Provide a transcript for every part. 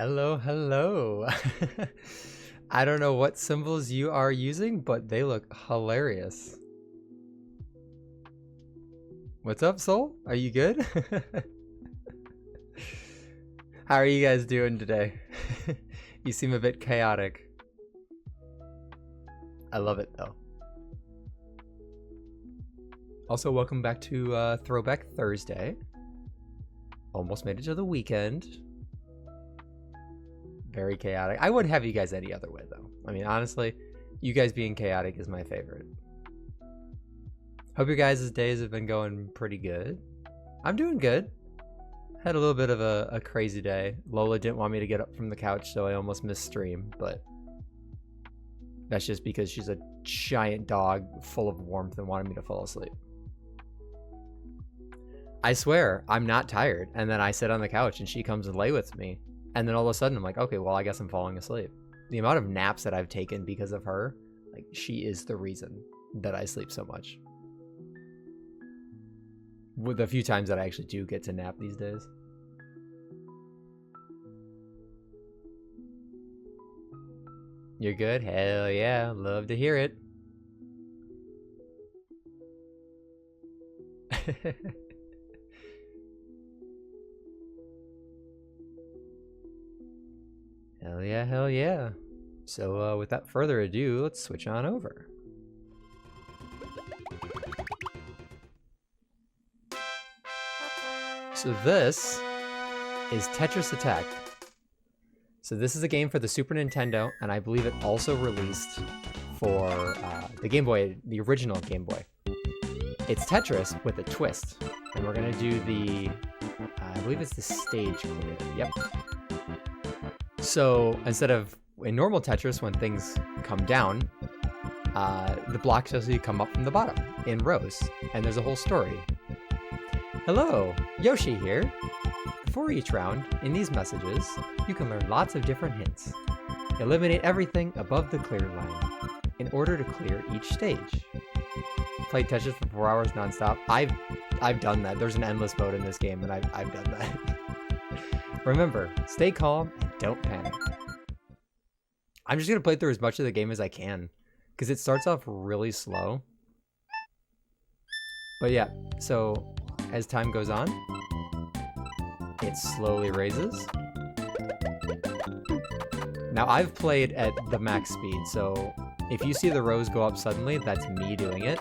Hello, hello. I don't know what symbols you are using, but they look hilarious. What's up, Soul? Are you good? How are you guys doing today? You seem a bit chaotic. I love it, though. Also, welcome back to Throwback Thursday. Almost made it to the weekend. Very chaotic. I wouldn't have you guys any other way, though. I mean, honestly, you guys being chaotic is my favorite. Hope your guys' days have been going pretty good. I'm doing good. Had a little bit of a crazy day. Lola didn't want me to get up from the couch, so I almost missed stream, but that's just because she's a giant dog full of warmth and wanted me to fall asleep. I swear, I'm not tired. And then I sit on the couch and she comes and lay with me. And then all of a sudden I'm like, okay, well, I guess I'm falling asleep. The amount of naps that I've taken because of her, like, she is the reason that I sleep so much. With the few times that I actually do get to nap these days. You're good? Hell yeah, love to hear it. Hell yeah, hell yeah. So without further ado, let's switch on over. So this is Tetris Attack. So this is a game for the Super Nintendo, and I believe it also released for the Game Boy, the original Game Boy. It's Tetris with a twist, and we're gonna do the, I believe it's the stage clear. Yep. So instead of in normal Tetris, when things come down, the blocks actually come up from the bottom in rows, and there's a whole story. Hello, Yoshi here. For each round, in these messages, you can learn lots of different hints. Eliminate everything above the clear line in order to clear each stage. Play Tetris for 4 hours nonstop. I've done that. There's an endless mode in this game, and I've done that. Remember, stay calm and don't panic. I'm just gonna play through as much of the game as I can, because it starts off really slow. But yeah, so as time goes on, it slowly raises. Now I've played at the max speed, so if you see the rows go up suddenly, that's me doing it.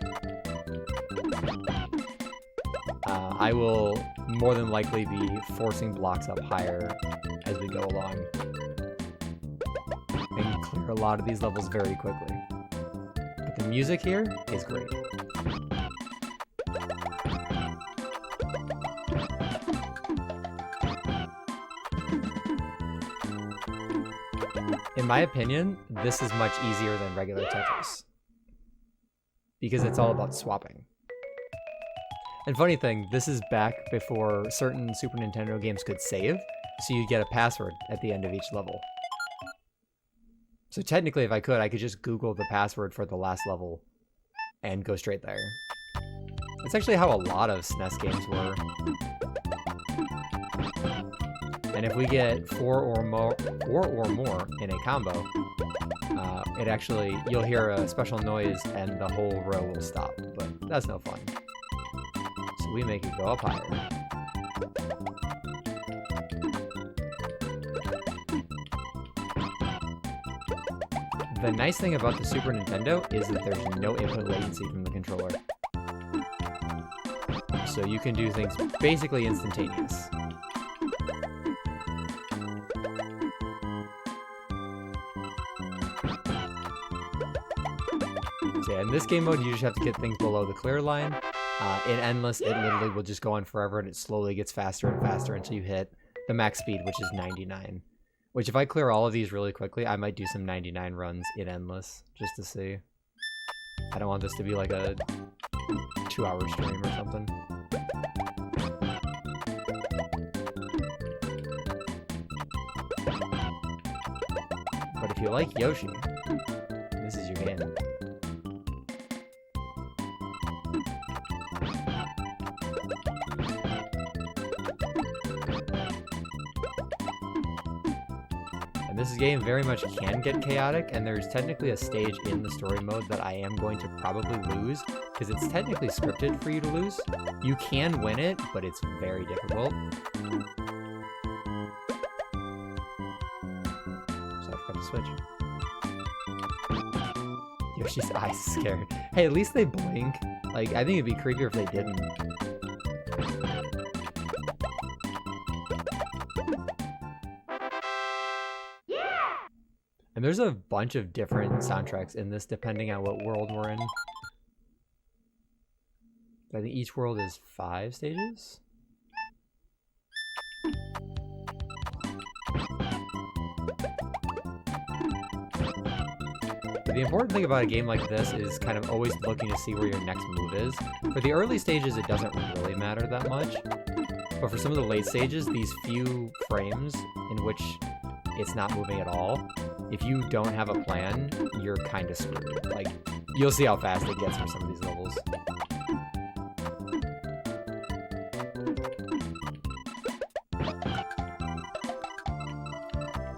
I will more than likely be forcing blocks up higher as we go along. And clear a lot of these levels very quickly. But the music here is great. In my opinion, this is much easier than regular Tetris, because it's all about swapping. And funny thing, this is back before certain Super Nintendo games could save, so you'd get a password at the end of each level. So technically, if I could just Google the password for the last level and go straight there. That's actually how a lot of SNES games were. And if we get four or more in a combo, it actually, you'll hear a special noise and the whole row will stop, but that's no fun. So we make it go up higher. The nice thing about the Super Nintendo is that there's no input latency from the controller. So you can do things basically instantaneous. So yeah, in this game mode, you just have to get things below the clear line. In Endless, it literally will just go on forever, and it slowly gets faster and faster until you hit the max speed, which is 99. Which, if I clear all of these really quickly, I might do some 99 runs in Endless, just to see. I don't want this to be like a 2-hour stream or something. But if you like Yoshi, this is your game. And this game very much can get chaotic, and there's technically a stage in the story mode that I am going to probably lose, because it's technically scripted for you to lose. You can win it, but it's very difficult. So I forgot to switch. Yoshi's eyes scared. Hey, at least they blink. Like, I think it'd be creepier if they didn't. And there's a bunch of different soundtracks in this depending on what world we're in. I think each world is 5 stages. But the important thing about a game like this is kind of always looking to see where your next move is. For the early stages, it doesn't really matter that much. But for some of the late stages, these few frames in which it's not moving at all, if you don't have a plan, you're kind of screwed. Like, you'll see how fast it gets for some of these levels.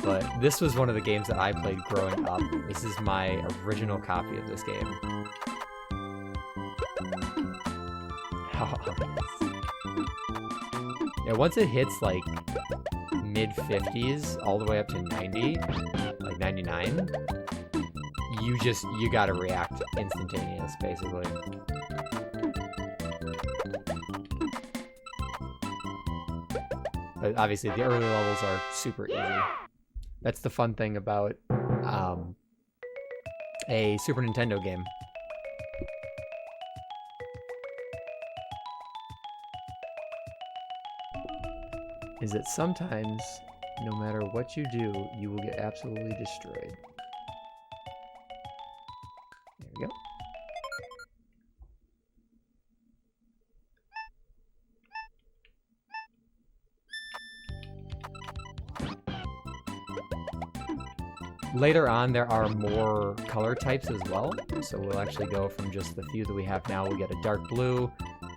But this was one of the games that I played growing up. This is my original copy of this game. Yeah, once it hits like mid-50s all the way up to 90, like 99, you gotta react instantaneous, basically. But obviously the early levels are super easy. That's the fun thing about a Super Nintendo game. Is that sometimes, no matter what you do, you will get absolutely destroyed. There we go. Later on, there are more color types as well. So we'll actually go from just the few that we have now. We'll get a dark blue,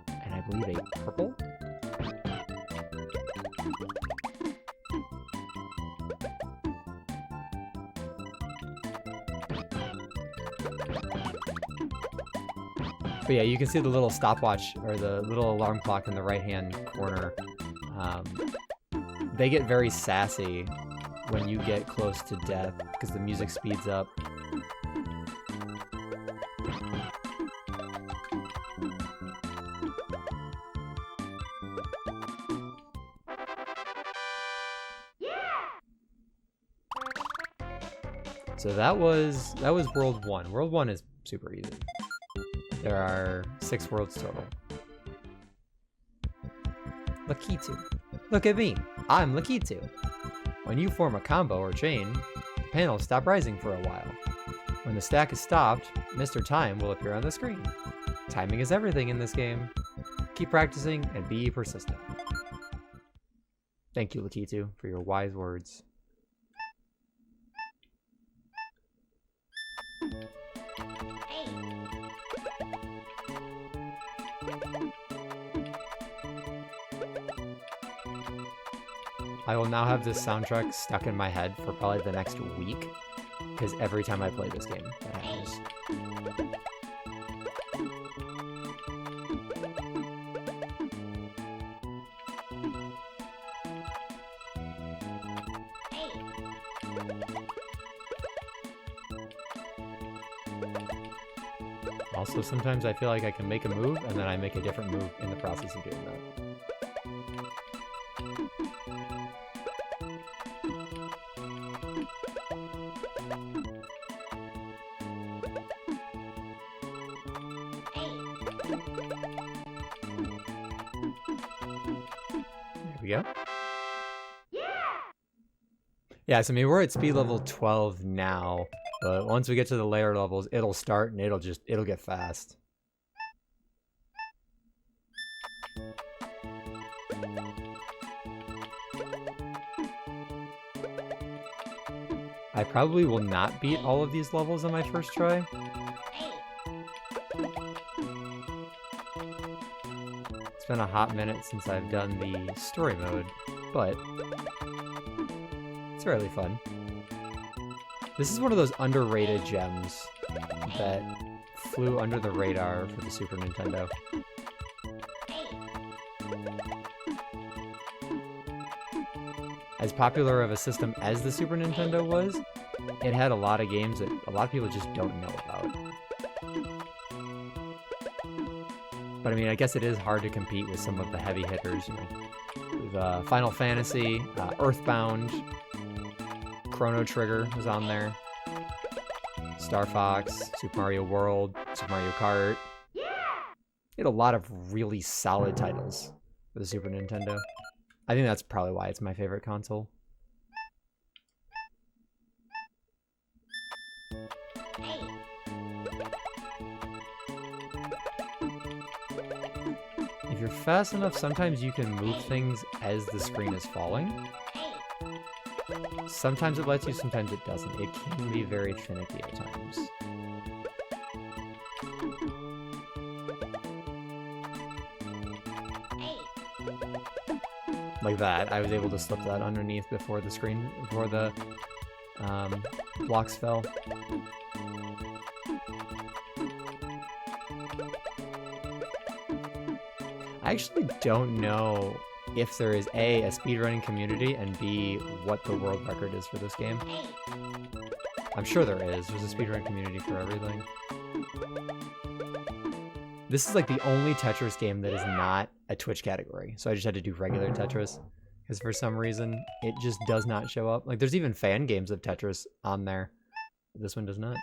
and I believe a purple. But yeah, you can see the little stopwatch, or the little alarm clock in the right-hand corner. They get very sassy when you get close to death, because the music speeds up. So that was World 1. World 1 is super easy. There are 6 worlds total. Lakitu. Look at me. I'm Lakitu. When you form a combo or chain, the panels stop rising for a while. When the stack is stopped, Mr. Time will appear on the screen. Timing is everything in this game. Keep practicing and be persistent. Thank you, Lakitu, for your wise words. I will now have this soundtrack stuck in my head for probably the next week, because every time I play this game, that happens. Also, sometimes I feel like I can make a move, and then I make a different move in the process of doing that. Go. Yeah, so I mean, we're at speed level 12 now, but once we get to the layer levels, it'll start and it'll get fast. I probably will not beat all of these levels on my first try. It's been a hot minute since I've done the story mode, but it's really fun. This is one of those underrated gems that flew under the radar for the Super Nintendo. As popular of a system as the Super Nintendo was, it had a lot of games that a lot of people just don't know about. But I mean, I guess it is hard to compete with some of the heavy hitters, you know. With Final Fantasy, Earthbound, Chrono Trigger was on there, Star Fox, Super Mario World, Super Mario Kart. It had a lot of really solid titles for the Super Nintendo. I think that's probably why it's my favorite console. If you're fast enough, sometimes you can move things as the screen is falling. Sometimes it lets you, sometimes it doesn't. It can be very finicky at times. Like that. I was able to slip that underneath before the screen, before the blocks fell. I actually don't know if there is A, a speedrunning community, and B, what the world record is for this game. I'm sure there is. There's a speedrun community for everything. This is like the only Tetris game that is not a Twitch category, so I just had to do regular Tetris, because for some reason, it just does not show up. Like, there's even fan games of Tetris on there. This one does not.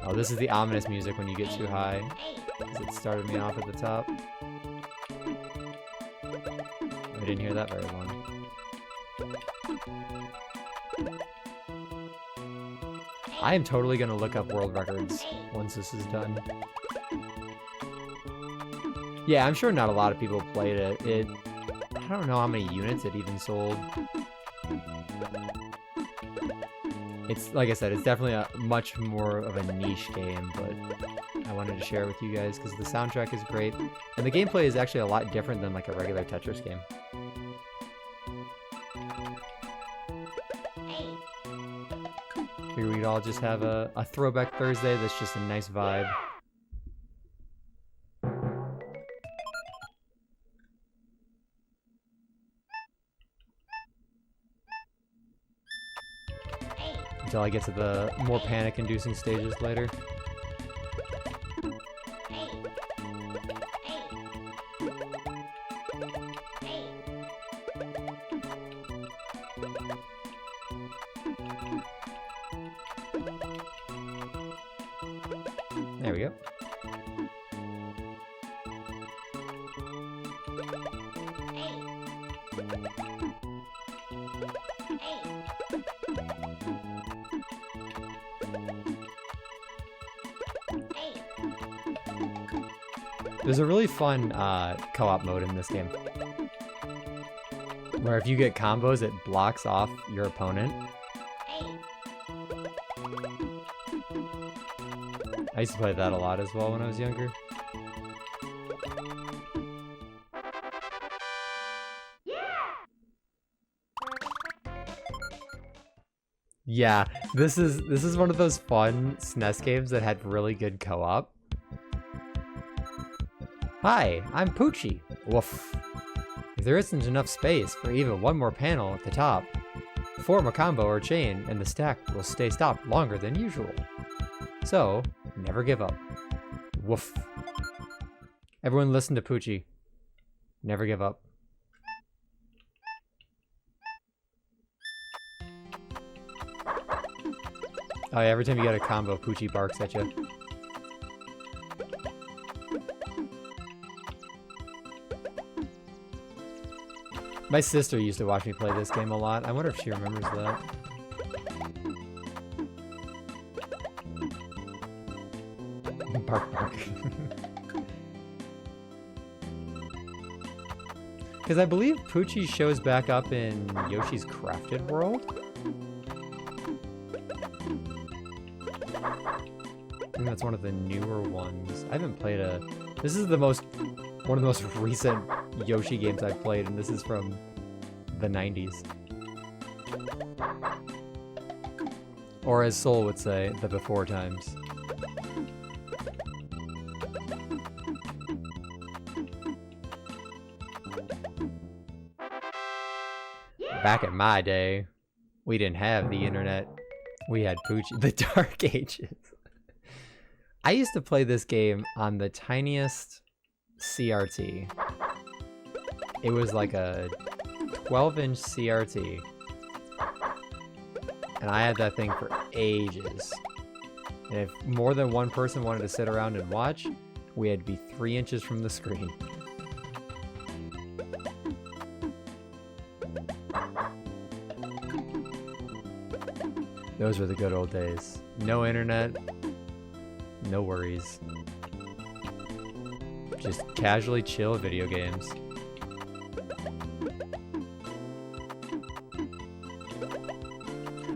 Oh, this is the ominous music when you get too high, because it started me off at the top. I didn't hear that very long. I am totally going to look up world records once this is done. Yeah, I'm sure not a lot of people played it. I don't know how many units it even sold. It's, like I said, it's definitely a much more of a niche game, but I wanted to share it with you guys because the soundtrack is great, and the gameplay is actually a lot different than like a regular Tetris game. Figure we'd all just have a Throwback Thursday that's just a nice vibe. Until I get to the more panic-inducing stages later. There we go. There's a really fun co-op mode in this game, where if you get combos, it blocks off your opponent. I used to play that a lot as well when I was younger. Yeah, this is one of those fun SNES games that had really good co-op. Hi, I'm Poochie. Woof. If there isn't enough space for even one more panel at the top, form a combo or chain and the stack will stay stopped longer than usual. So, never give up. Woof. Everyone listen to Poochie. Never give up. Oh yeah, every time you get a combo, Poochie barks at you. My sister used to watch me play this game a lot. I wonder if she remembers that. Bark, bark. Because I believe Poochie shows back up in Yoshi's Crafted World. I think that's one of the newer ones. I haven't played a... This is one of the most recent Yoshi games I've played, and this is from the 90s. Or as Soul would say, the before times. Back in my day, we didn't have the internet. We had Poochie. The Dark Ages. I used to play this game on the tiniest CRT. It was like a 12-inch CRT. And I had that thing for ages. And if more than one person wanted to sit around and watch, we had to be 3 inches from the screen. Those were the good old days. No internet, no worries. Just casually chill video games.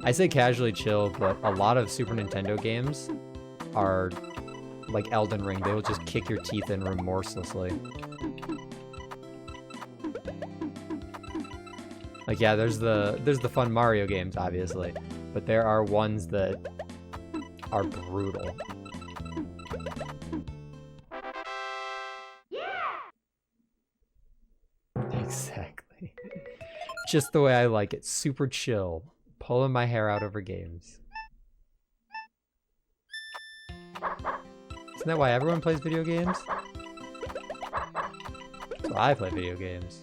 I say casually chill, but a lot of Super Nintendo games are like Elden Ring. They will just kick your teeth in remorselessly. Like, yeah, there's the fun Mario games, obviously, but there are ones that are brutal. Exactly. Just the way I like it. Super chill. Pulling my hair out over games. Isn't that why everyone plays video games? That's why I play video games.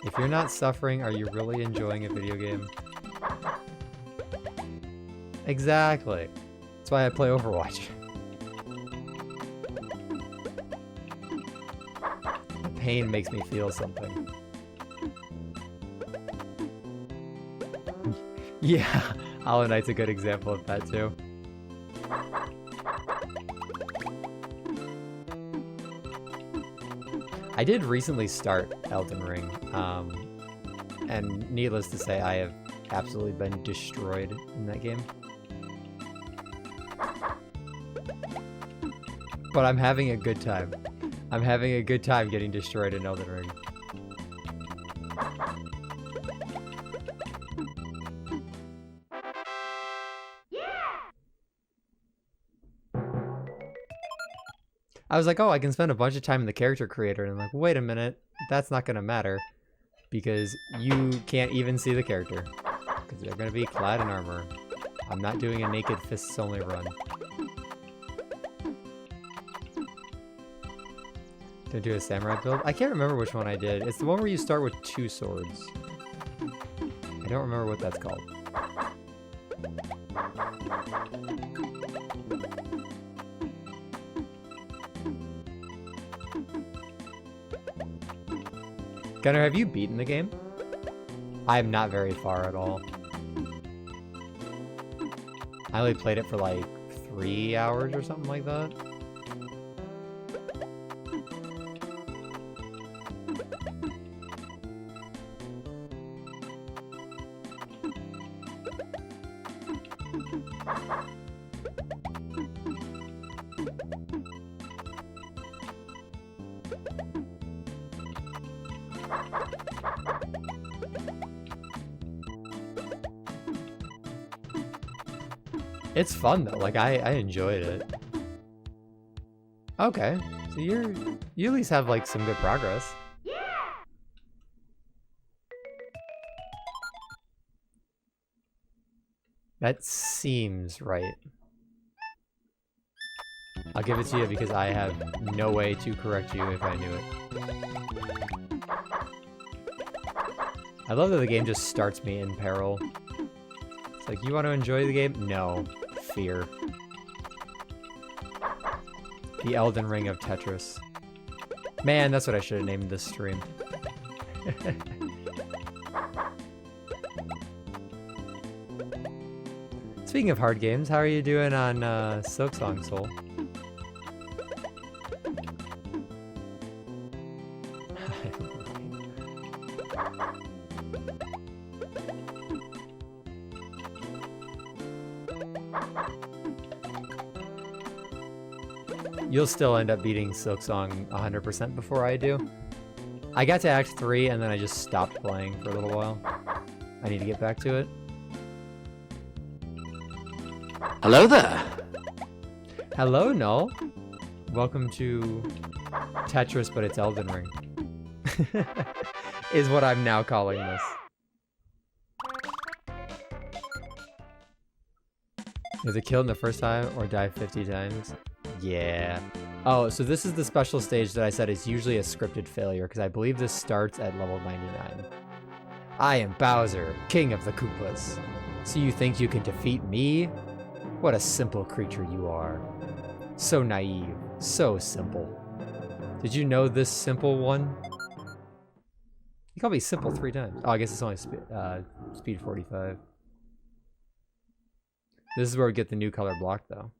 If you're not suffering, are you really enjoying a video game? Exactly. That's why I play Overwatch. The pain makes me feel something. Yeah, Hollow Knight's a good example of that too. I did recently start Elden Ring, and needless to say, I have absolutely been destroyed in that game. But I'm having a good time. I'm having a good time getting destroyed in Elden Ring. I was like, oh, I can spend a bunch of time in the character creator, and I'm like, wait a minute, that's not gonna matter, because you can't even see the character, because they're gonna be clad in armor. I'm not doing a naked fists only run. Don't do a samurai build? I can't remember which one I did. It's the one where you start with 2 swords. I don't remember what that's called. Gunnar, have you beaten the game? I am not very far at all. I only played it for like 3 hours or something like that. It's fun though, like I enjoyed it. Okay, so you at least have like some good progress. Yeah. That seems right. I'll give it to you because I have no way to correct you if I knew it. I love that the game just starts me in peril. It's like, you want to enjoy the game? No. Fear. The Elden Ring of Tetris. Man, that's what I should have named this stream. Speaking of hard games, how are you doing on Silksong, Soul? You'll still end up beating Silksong 100% before I do. I got to Act 3 and then I just stopped playing for a little while. I need to get back to it. Hello there. Hello, Null. Welcome to Tetris, but it's Elden Ring. Is what I'm now calling this. Is it killed in the first time or die 50 times? Yeah. Oh, so this is the special stage that I said is usually a scripted failure, because I believe this starts at level 99. I am Bowser, king of the Koopas. So you think you can defeat me? What a simple creature you are. So naive, so simple. Did you know this simple one? You called me simple 3 times. Oh, I guess it's only speed 45. This is where we get the new color block, though.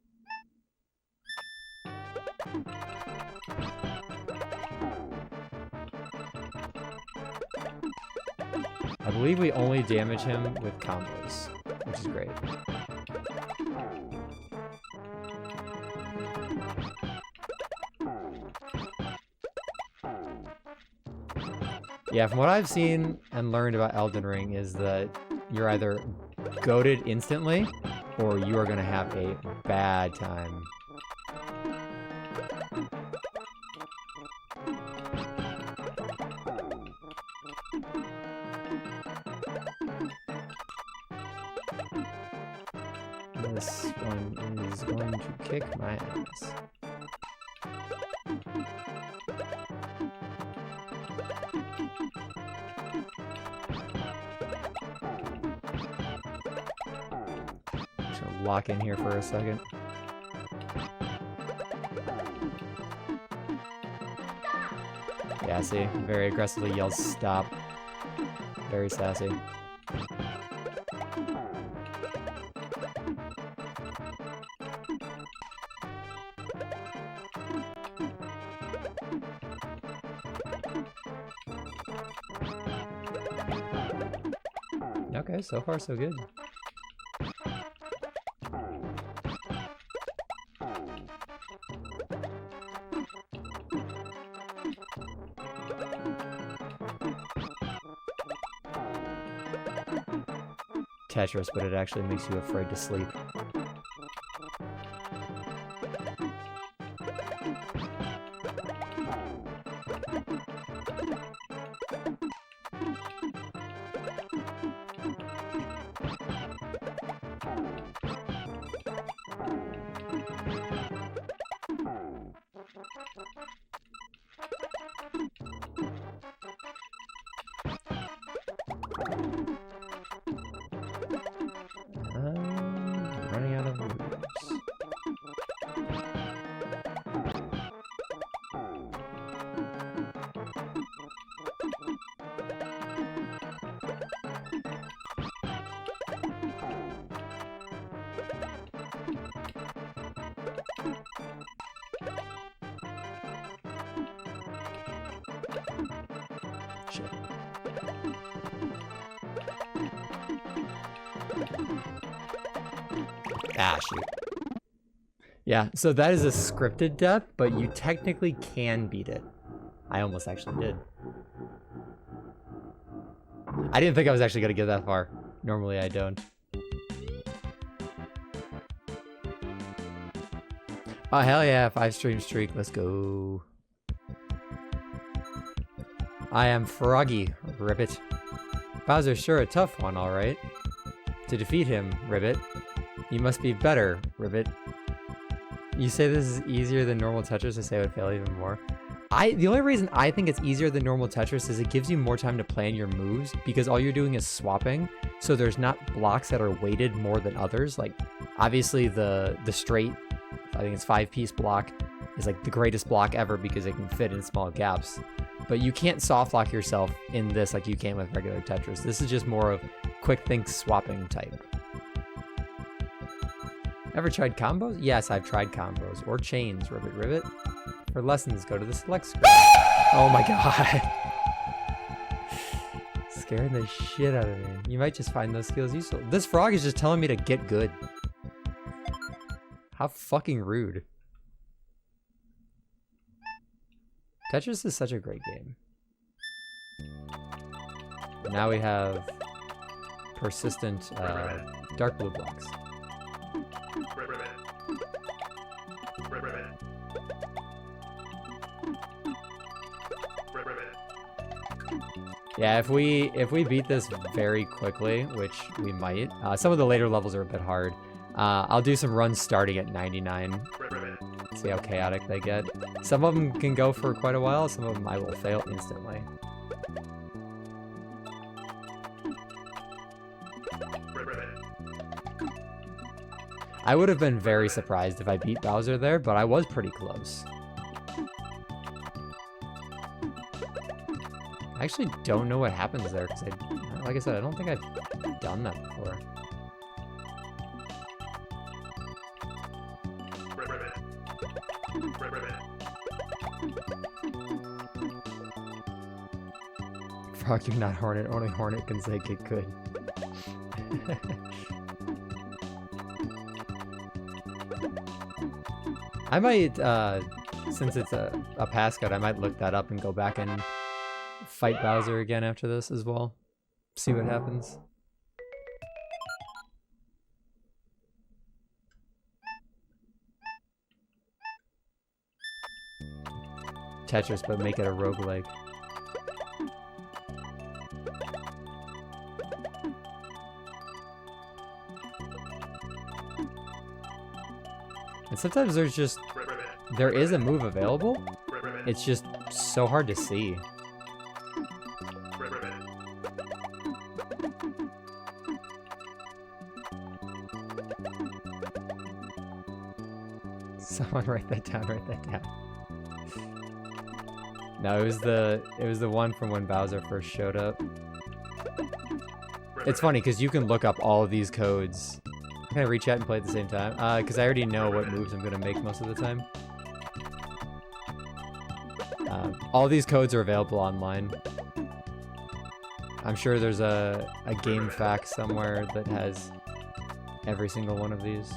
I believe we only damage him with combos, which is great. Yeah, from what I've seen and learned about Elden Ring is that you're either goated instantly or you are going to have a bad time. This one is going to kick my ass. Just gonna lock in here for a second. Yeah, see, very aggressively yells stop. Very sassy. Okay, so far so good. Tetris, but it actually makes you afraid to sleep. Running out of moves. Shit. Ah, shoot. Yeah, so that is a scripted death, but you technically can beat it. I almost actually did. I didn't think I was actually going to get that far. Normally I don't. Oh, hell yeah, 5-stream streak. Let's go. I am Froggy, Ribbit. Bowser's sure a tough one, alright. To defeat him, Ribbit, you must be better, Ribbit. You say this is easier than normal Tetris, I say I would fail even more. The only reason I think it's easier than normal Tetris is it gives you more time to plan your moves because all you're doing is swapping, so there's not blocks that are weighted more than others. Like, obviously the straight, I think it's 5-piece block, is like the greatest block ever because it can fit in small gaps. But you can't soft lock yourself in this like you can with regular Tetris. This is just more of quick think swapping type. Ever tried combos? Yes, I've tried combos. Or chains, Ribbit Ribbit. For lessons, go to the select screen. Oh my god. Scaring the shit out of me. You might just find those skills useful. This frog is just telling me to get good. How fucking rude. Tetris is such a great game. Now we have persistent dark blue blocks. Yeah, if we beat this very quickly, which we might, some of the later levels are a bit hard. I'll do some runs starting at 99. See how chaotic they get. Some of them can go for quite a while, some of them I will fail instantly. I would have been very surprised if I beat Bowser there, but I was pretty close. I actually don't know what happens there, because like I said, I don't think I've done that before. Frog, you're not Hornet, only Hornet can say get good. I might, since it's a passcode, I might look that up and go back and fight Bowser again after this as well. See what happens. Tetris, but make it a roguelike. And sometimes there is a move available. It's just so hard to see. Someone write that down, write that down. No, it was the one from when Bowser first showed up. It's funny because you can look up all of these codes. Can I reach out and play at the same time? Because I already know what moves I'm gonna make most of the time. All these codes are available online. I'm sure there's a game fact somewhere that has every single one of these.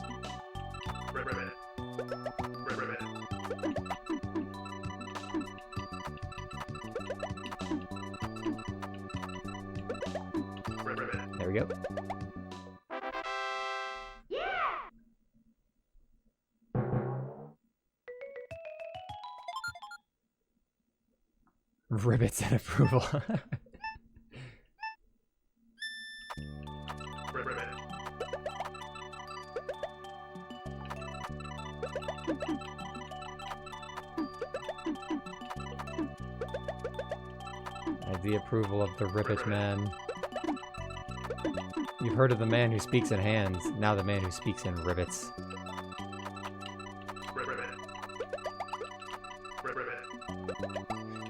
There we go. Ribbits and approval. I have the approval of the Ribbit Man. You've heard of the man who speaks in hands, now the man who speaks in ribbits.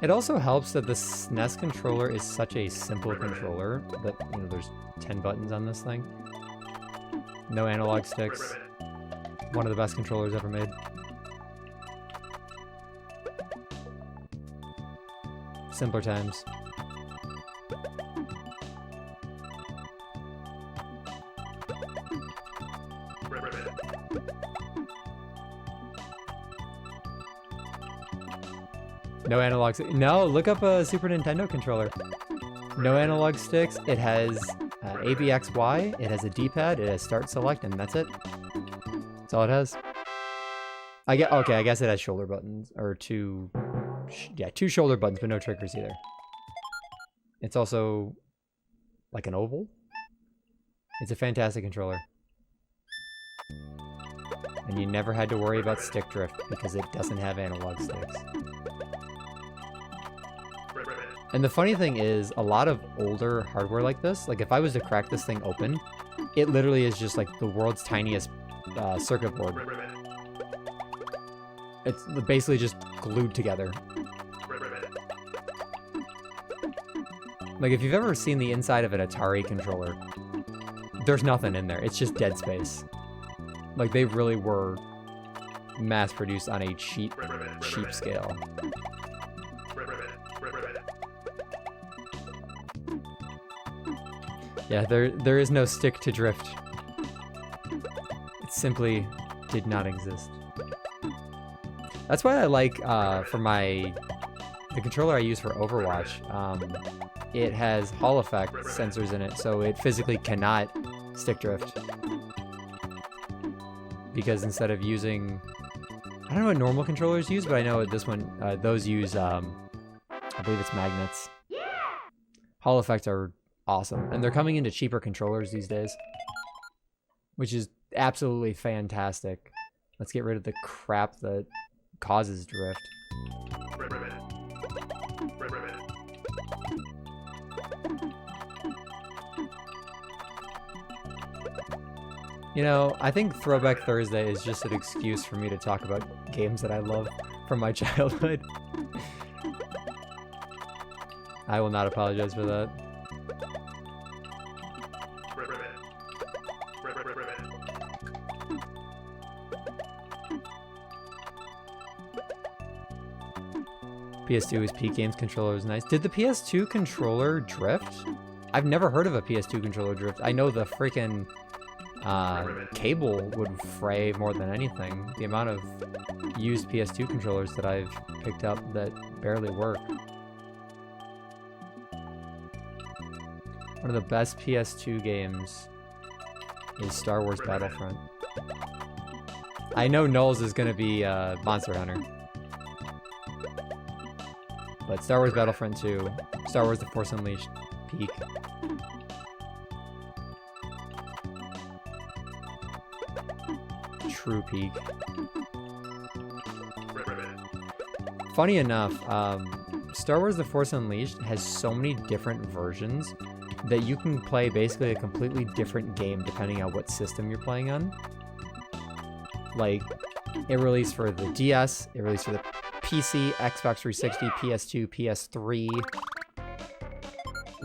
It also helps that the SNES controller is such a simple controller that, you know, there's 10 buttons on this thing. No analog sticks. One of the best controllers ever made. Simpler times. No analog sticks. No, look up a Super Nintendo controller. No analog sticks. It has ABXY. It has a D-pad. It has start, select, and that's it. That's all it has. Okay, I guess it has shoulder buttons or two shoulder buttons, but no triggers either. It's also like an oval. It's a fantastic controller. And you never had to worry about stick drift because it doesn't have analog sticks. And the funny thing is, a lot of older hardware like this, like if I was to crack this thing open, it literally is just like the world's tiniest circuit board. It's basically just glued together. Like if you've ever seen the inside of an Atari controller, there's nothing in there. It's just dead space. Like they really were mass produced on a cheap scale. Yeah, there is no stick to drift. It simply did not exist. That's why I like, for the controller I use for Overwatch, it has Hall effect sensors in it, so it physically cannot stick drift. Because instead of using, I don't know what normal controllers use, but I know this one, those use, I believe it's magnets. Hall effects are awesome, and they're coming into cheaper controllers these days, which is absolutely fantastic. Let's get rid of the crap that causes drift. You know, I think Throwback Thursday is just an excuse for me to talk about games that I love from my childhood. I will not apologize for that. PS2 is Peak Games controller is nice. Did the PS2 controller drift? I've never heard of a PS2 controller drift. I know the freaking cable would fray more than anything. The amount of used PS2 controllers that I've picked up that barely work. One of the best PS2 games is Star Wars Battlefront. I know Knowles is gonna be Monster Hunter. But Star Wars Battlefront 2, Star Wars The Force Unleashed, peak. True peak. Funny enough, Star Wars The Force Unleashed has so many different versions that you can play basically a completely different game depending on what system you're playing on. Like, it released for the DS, it released for the PC, Xbox 360, PS2, PS3,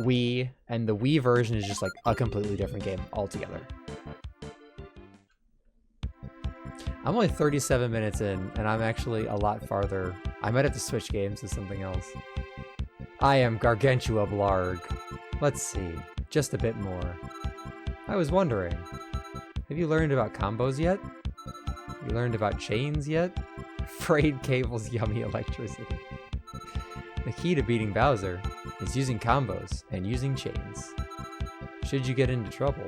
Wii, and the Wii version is just like a completely different game altogether. I'm only 37 minutes in, and I'm actually a lot farther. I might have to switch games to something else. I am Gargantua Blarg. Let's see, just a bit more. I was wondering, have you learned about combos yet? Have you learned about chains yet? Frayed cables, yummy electricity. The key to beating Bowser is using combos and using chains. Should you get into trouble,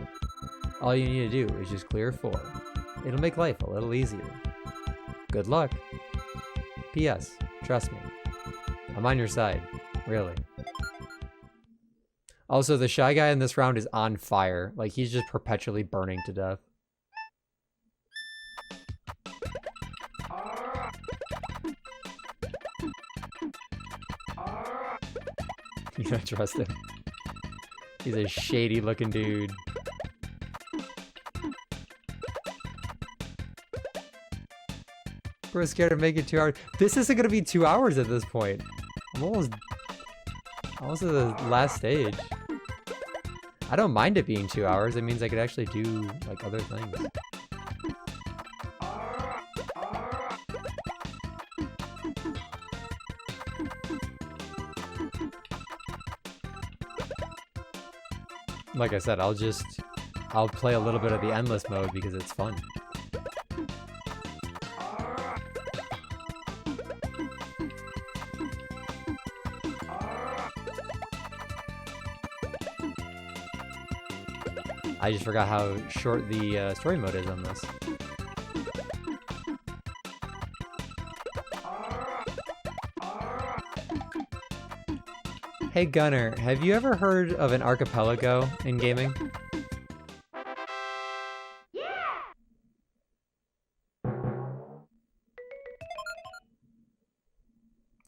all you need to do is just clear 4. It'll make life a little easier. Good luck. P.S. Trust me. I'm on your side. Really. Also, the Shy Guy in this round is on fire. Like, he's just perpetually burning to death. You don't trust him. He's a shady looking dude. We're scared to make it 2 hours. This isn't gonna be 2 hours at this point. I'm almost at the last stage. I don't mind it being 2 hours. It means I could actually do like other things. Like I said, I'll play a little bit of the endless mode because it's fun. I just forgot how short the story mode is on this. Hey Gunner, have you ever heard of an archipelago in gaming? Yeah!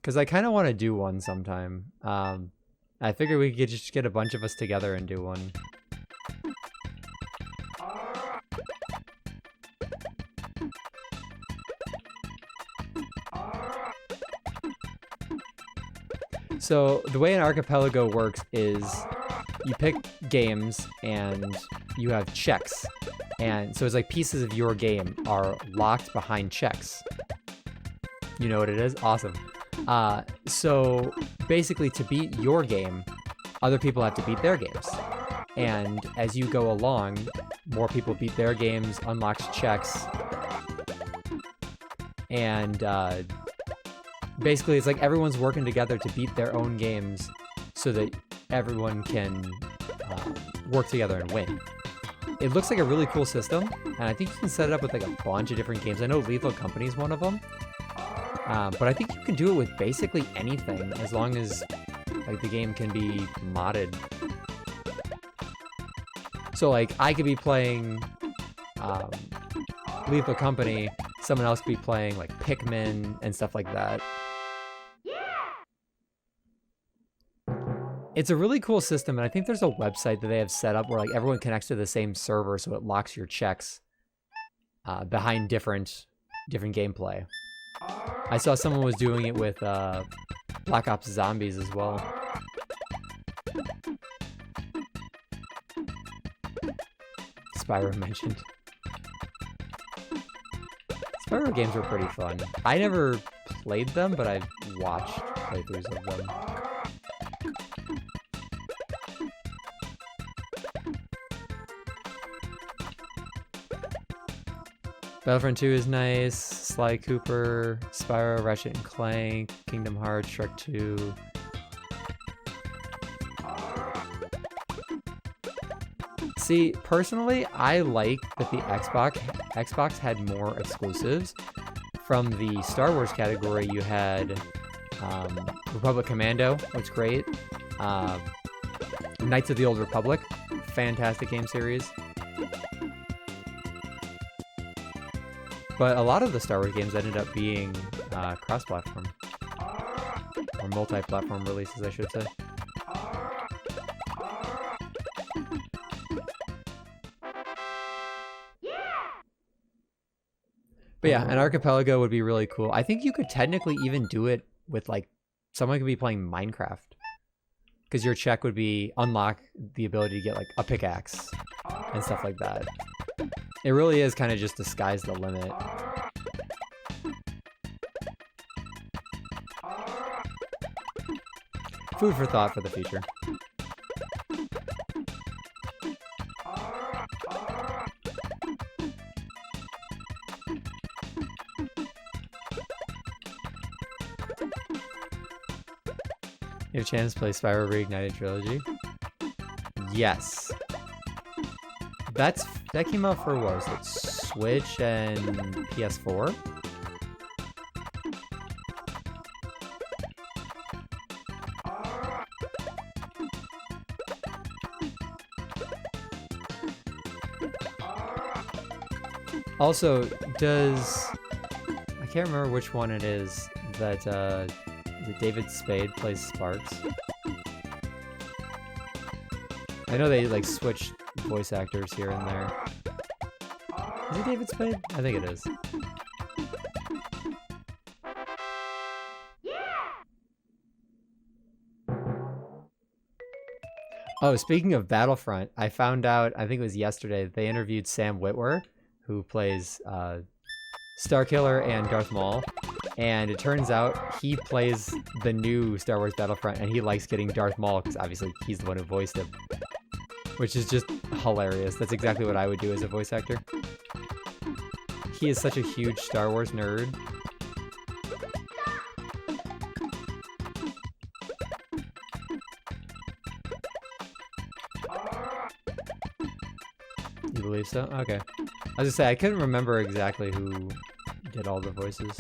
Because I kind of want to do one sometime. I figure we could just get a bunch of us together and do one. So the way an archipelago works is you pick games and you have checks. And so it's like pieces of your game are locked behind checks. You know what it is? Awesome. So basically to beat your game, other people have to beat their games. And as you go along, more people beat their games, unlocks checks. And basically, it's like everyone's working together to beat their own games so that everyone can work together and win. It looks like a really cool system, and I think you can set it up with like a bunch of different games. I know Lethal Company is one of them, but I think you can do it with basically anything as long as like the game can be modded. So like I could be playing Lethal Company, someone else could be playing like Pikmin and stuff like that. It's a really cool system, and I think there's a website that they have set up where like everyone connects to the same server, so it locks your checks behind different gameplay. I saw someone was doing it with Black Ops Zombies as well. Spyro mentioned. Spyro games were pretty fun. I never played them, but I've watched playthroughs of them. Battlefront 2 is nice. Sly Cooper, Spyro, Ratchet and Clank, Kingdom Hearts, Shrek 2. See, personally, I like that the Xbox had more exclusives. From the Star Wars category, you had Republic Commando, looks great. Knights of the Old Republic, fantastic game series. But a lot of the Star Wars games ended up being cross-platform. Or multi-platform releases, I should say. But yeah, an archipelago would be really cool. I think you could technically even do it with like, someone could be playing Minecraft. Because your check would be unlock the ability to get like a pickaxe and stuff like that. It really is kind of just the sky's the limit. Food for thought for the future. You have a chance to play Spyro Reignited Trilogy? Yes. That came out for what was it? Switch and PS4? Also, I can't remember which one it is that David Spade plays Sparks. I know they like switched voice actors here and there. Is it David Spade? I think it is. Oh, speaking of Battlefront, I found out, I think it was yesterday, that they interviewed Sam Witwer, who plays Starkiller and Darth Maul. And it turns out he plays the new Star Wars Battlefront, and he likes getting Darth Maul, because obviously he's the one who voiced him. Which is just hilarious. That's exactly what I would do as a voice actor. He is such a huge Star Wars nerd. You believe so? Okay. I was gonna say, I couldn't remember exactly who did all the voices.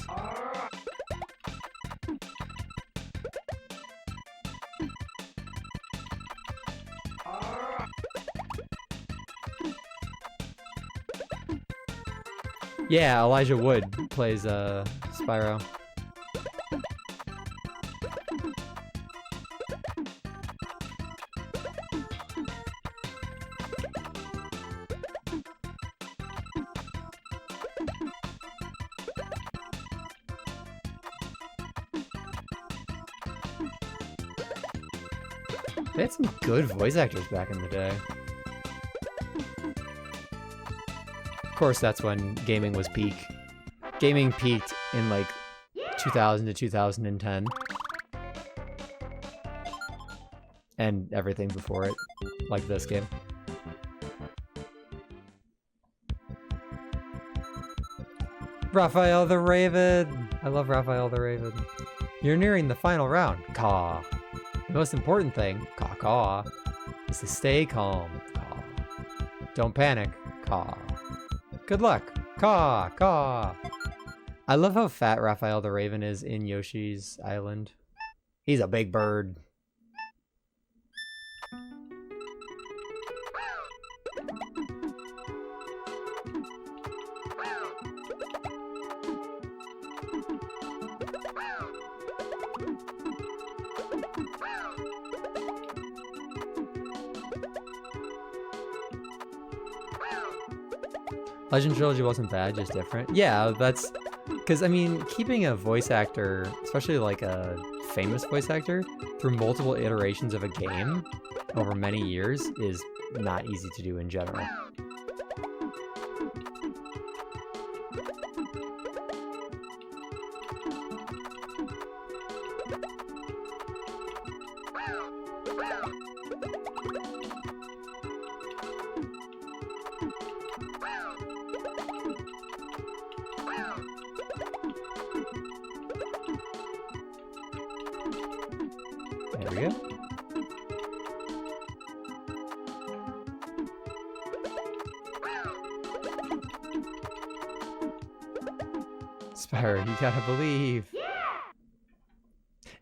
Yeah, Elijah Wood plays Spyro. They had some good voice actors back in the day. Of course, that's when gaming was peak. Gaming peaked in like 2000 to 2010. And everything before it, like this game. Raphael the Raven! I love Raphael the Raven. You're nearing the final round. Caw. The most important thing, caw, is to stay calm, caw. Don't panic, caw. Good luck, caw, caw. I love how fat Raphael the Raven is in Yoshi's Island. He's a big bird. Legend Trilogy wasn't bad, just different. Yeah, that's... Because, I mean, keeping a voice actor, especially like a famous voice actor, through multiple iterations of a game over many years is not easy to do in general. There we go. Spyro, you gotta believe. Yeah!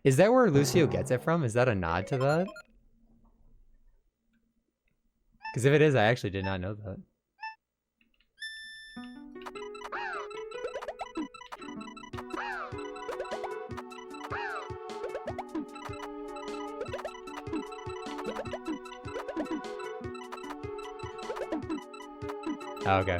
Is that where Lucio gets it from? Is that a nod to that? Because if it is, I actually did not know that. Oh, okay.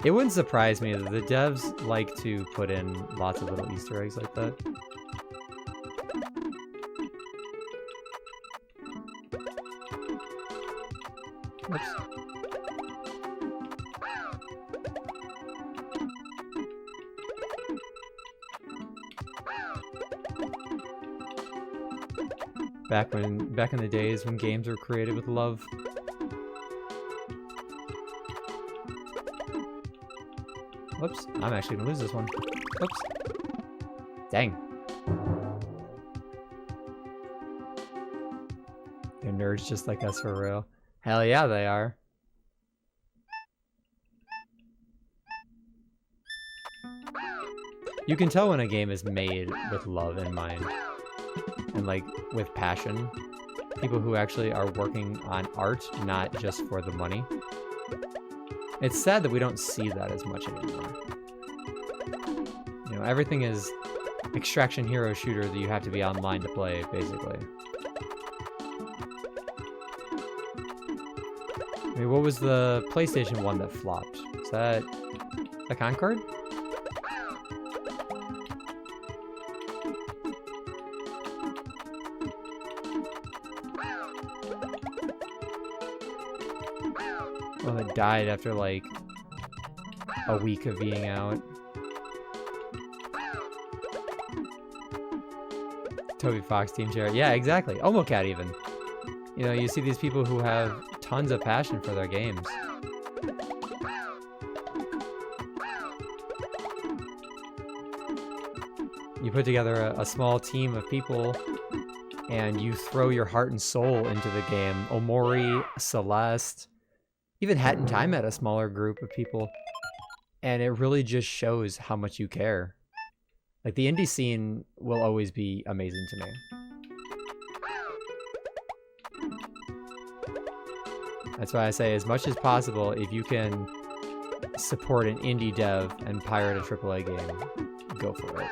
It wouldn't surprise me that the devs like to put in lots of little Easter eggs like that. Oops. Back in the days when games were created with love. Whoops, I'm actually gonna lose this one. Oops. Dang. They're nerds just like us for real. Hell yeah, they are. You can tell when a game is made with love in mind. And like with passion. People who actually are working on art, not just for the money. It's sad that we don't see that as much anymore. You know, everything is extraction hero shooter that you have to be online to play, basically. I mean, what was the PlayStation one that flopped? Is that the Concord? Well, it died after like a week of being out. Toby Fox Team Share. Yeah, exactly. Omocat even. You know, you see these people who have tons of passion for their games. You put together a small team of people and you throw your heart and soul into the game. Omori, Celeste, even Hat in Time had a smaller group of people. And it really just shows how much you care. Like, the indie scene will always be amazing to me. That's why I say, as much as possible, if you can support an indie dev and pirate a AAA game, go for it.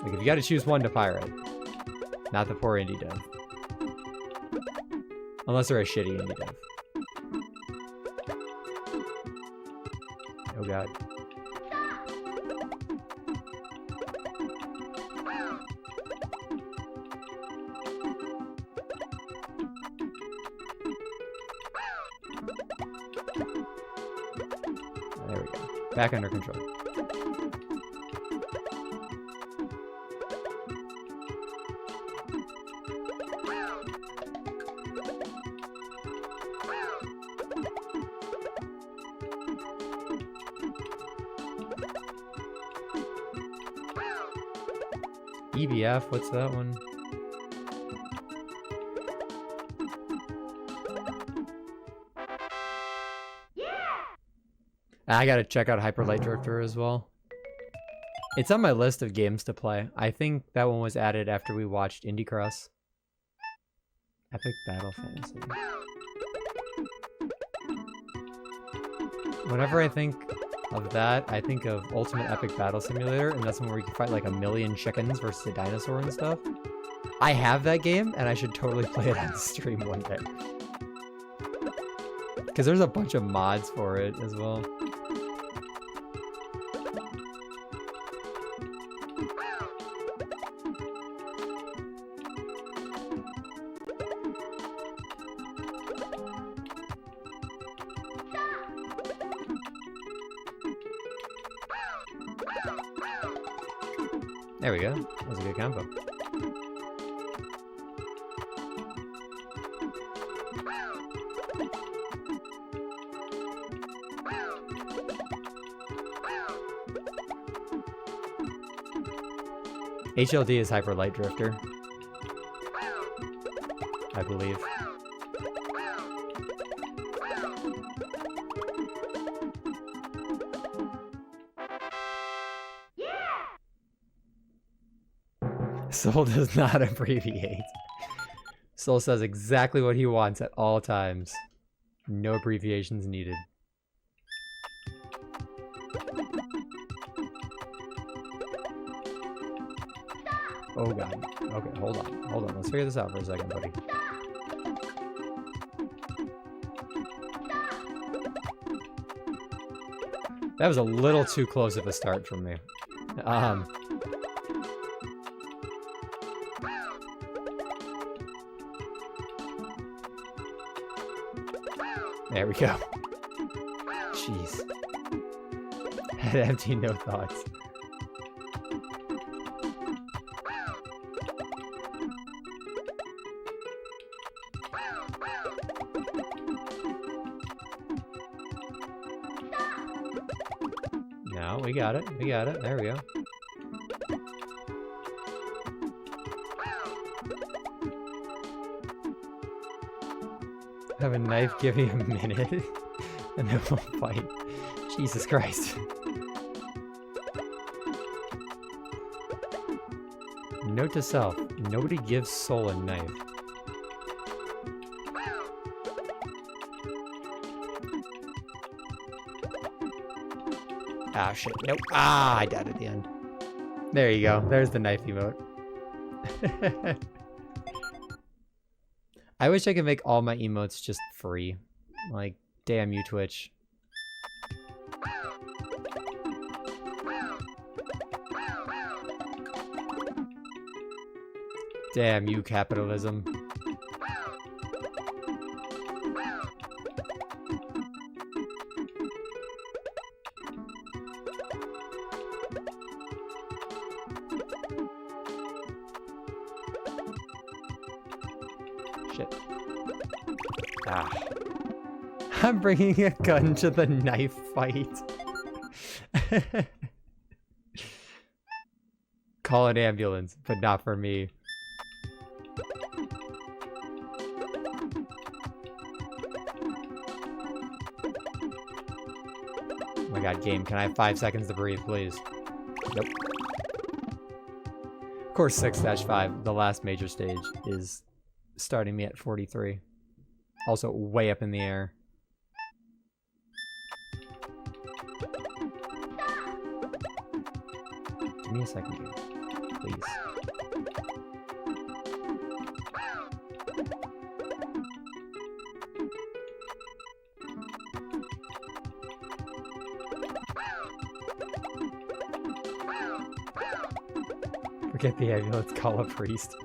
Like, if you gotta choose one to pirate, not the poor indie dev. Unless they're a shitty indie dev. Oh god. There we go. Back under control. EBF, what's that one? I gotta check out Hyper Light Drifter as well. It's on my list of games to play. I think that one was added after we watched Indie Cross. Epic Battle Fantasy. Whenever I think of that, I think of Ultimate Epic Battle Simulator, and that's one where you can fight like a million chickens versus a dinosaur and stuff. I have that game, and I should totally play it on stream one day. Because there's a bunch of mods for it as well. There we go. That was a good combo. HLD is Hyper Light Drifter, I believe. Soul does not abbreviate. Soul says exactly what he wants at all times. No abbreviations needed. Oh god. Okay, hold on. Hold on. Let's figure this out for a second, buddy. That was a little too close of a start from me. There we go. Jeez. Head empty, no thoughts. No, we got it. We got it. There we go. Have a knife, give me a minute, and then we'll fight. Jesus Christ. Note to self, nobody gives Soul a knife. Ah, shit. Nope. Ah, I died at the end. There you go. There's the knife emote. I wish I could make all my emotes just free. Like, damn you, Twitch. Damn you, capitalism. Shit. Ah. I'm bringing a gun to the knife fight. Call an ambulance, but not for me. Oh my god, game, can I have 5 seconds to breathe, please? Nope. Of course, 6-5, the last major stage, is starting me at 43. Also way up in the air. Give me a second here, please. Forget the ambulance, call a priest.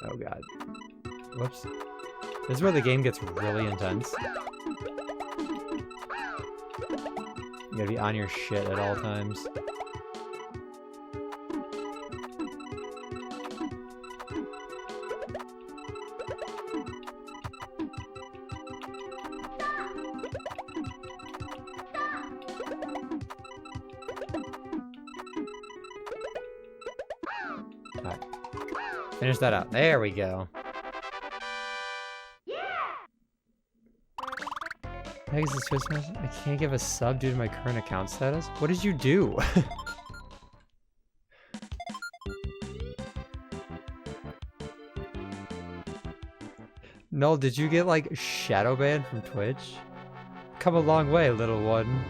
Oh god. Whoops. This is where the game gets really intense. You gotta be on your shit at all times. Alright. Finish that out. There we go. Pegasus Twist Smash? I can't give a sub due to my current account status? What did you do? Null, did you get like shadow banned from Twitch? Come a long way, little one.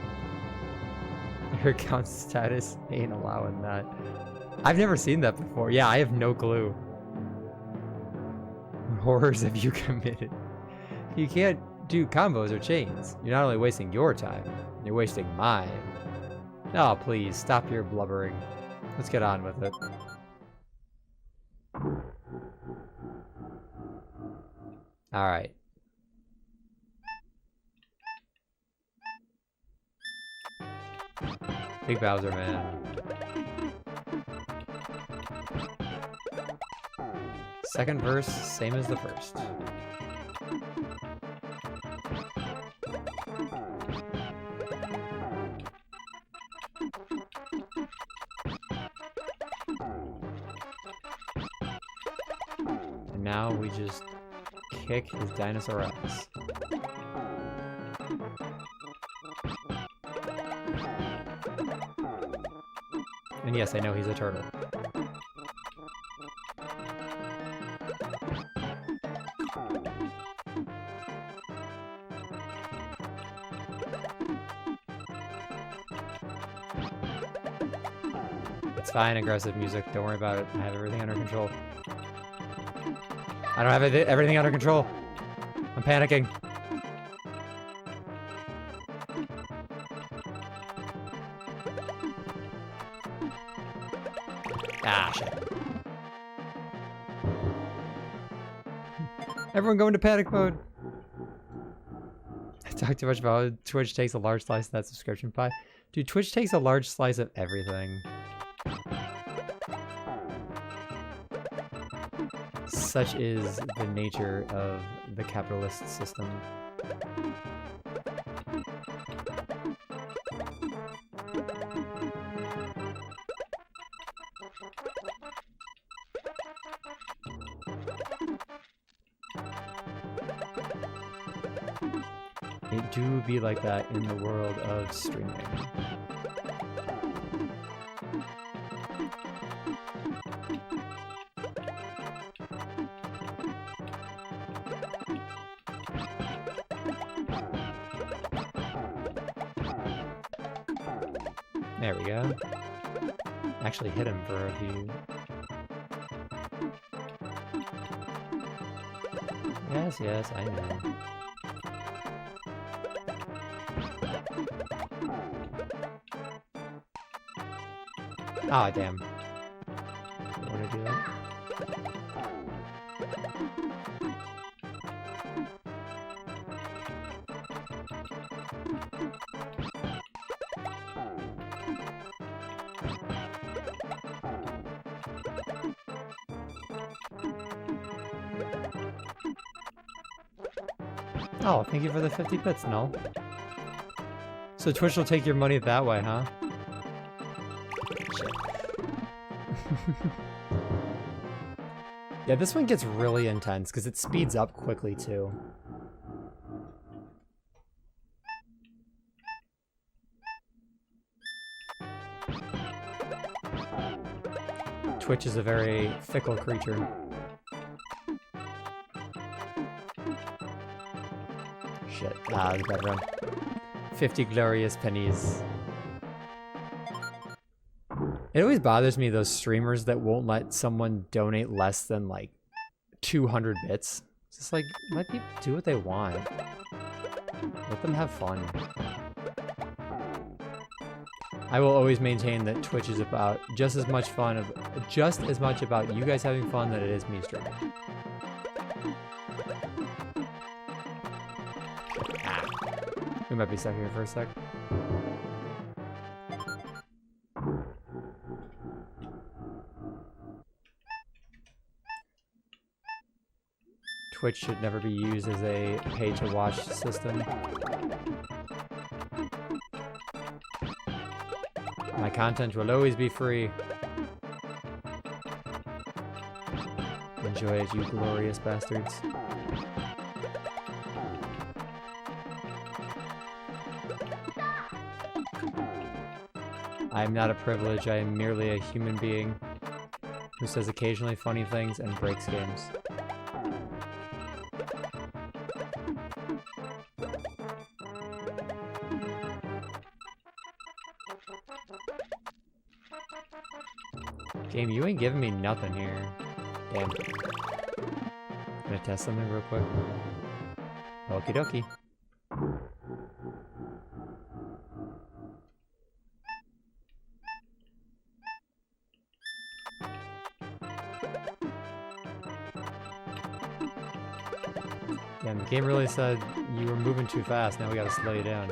Your account status ain't allowing that. I've never seen that before. Yeah, I have no clue. What horrors have you committed? You can't do combos or chains. You're not only wasting your time, you're wasting mine. Oh, please, stop your blubbering. Let's get on with it. Alright. Big Bowser, man. Second verse, same as the first. And now we just kick his dinosaur ass. And yes, I know he's a turtle. It's fine, aggressive music. Don't worry about it. I have everything under control. I don't have everything under control. I'm panicking. Ah, shit. Everyone go into panic mode. I talked too much about how Twitch takes a large slice of that subscription pie. Dude, Twitch takes a large slice of everything. Such is the nature of the capitalist system. It do be like that in the world of streaming. There we go. Actually hit him for a few. Yes, yes, I know. Ah, damn. I want to do that. Oh, thank you for the 50 bits, Null. So Twitch will take your money that way, huh? Shit. Yeah, this one gets really intense because it speeds up quickly too. Twitch is a very fickle creature. Shit. Ah, that's a bad run. 50 glorious pennies. It always bothers me, those streamers that won't let someone donate less than, like, 200 bits. It's just like, let people do what they want. Let them have fun. I will always maintain that Twitch is about just as much about you guys having fun than it is me streaming. We might be stuck here for a sec. Twitch should never be used as a pay-to-watch system. My content will always be free. Enjoy it, you glorious bastards. I am not a privilege, I am merely a human being who says occasionally funny things and breaks games. Game, you ain't giving me nothing here. Damn. Gonna test something real quick. Okie dokie. Damn, the game really said you were moving too fast, now we gotta slow you down.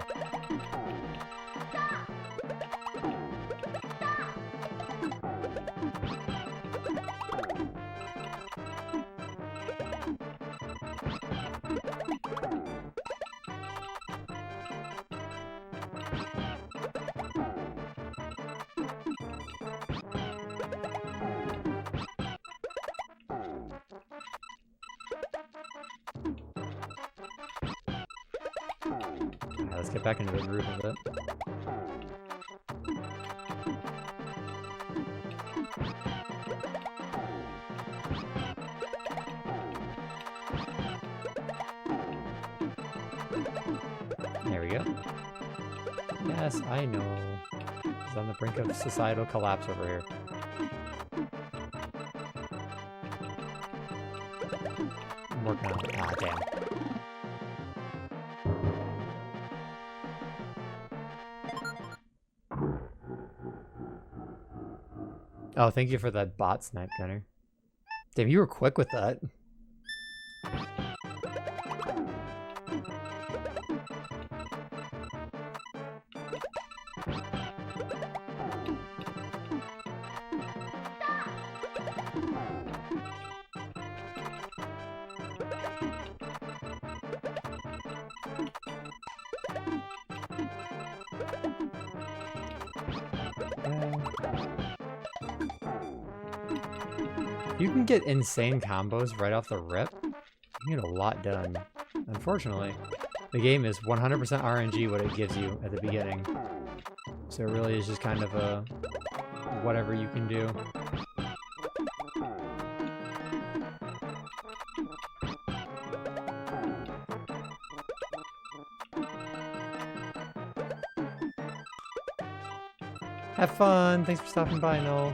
Let's get back into the groove of it. There we go. Yes, I know. It's on the brink of societal collapse over here. I'm working on it. Ah, damn. Oh, thank you for that bot snipe, Gunner. Damn, you were quick with that. You can get insane combos right off the rip. You can get a lot done. Unfortunately, the game is 100% RNG what it gives you at the beginning. So it really is just kind of a whatever you can do. Have fun! Thanks for stopping by, Noel.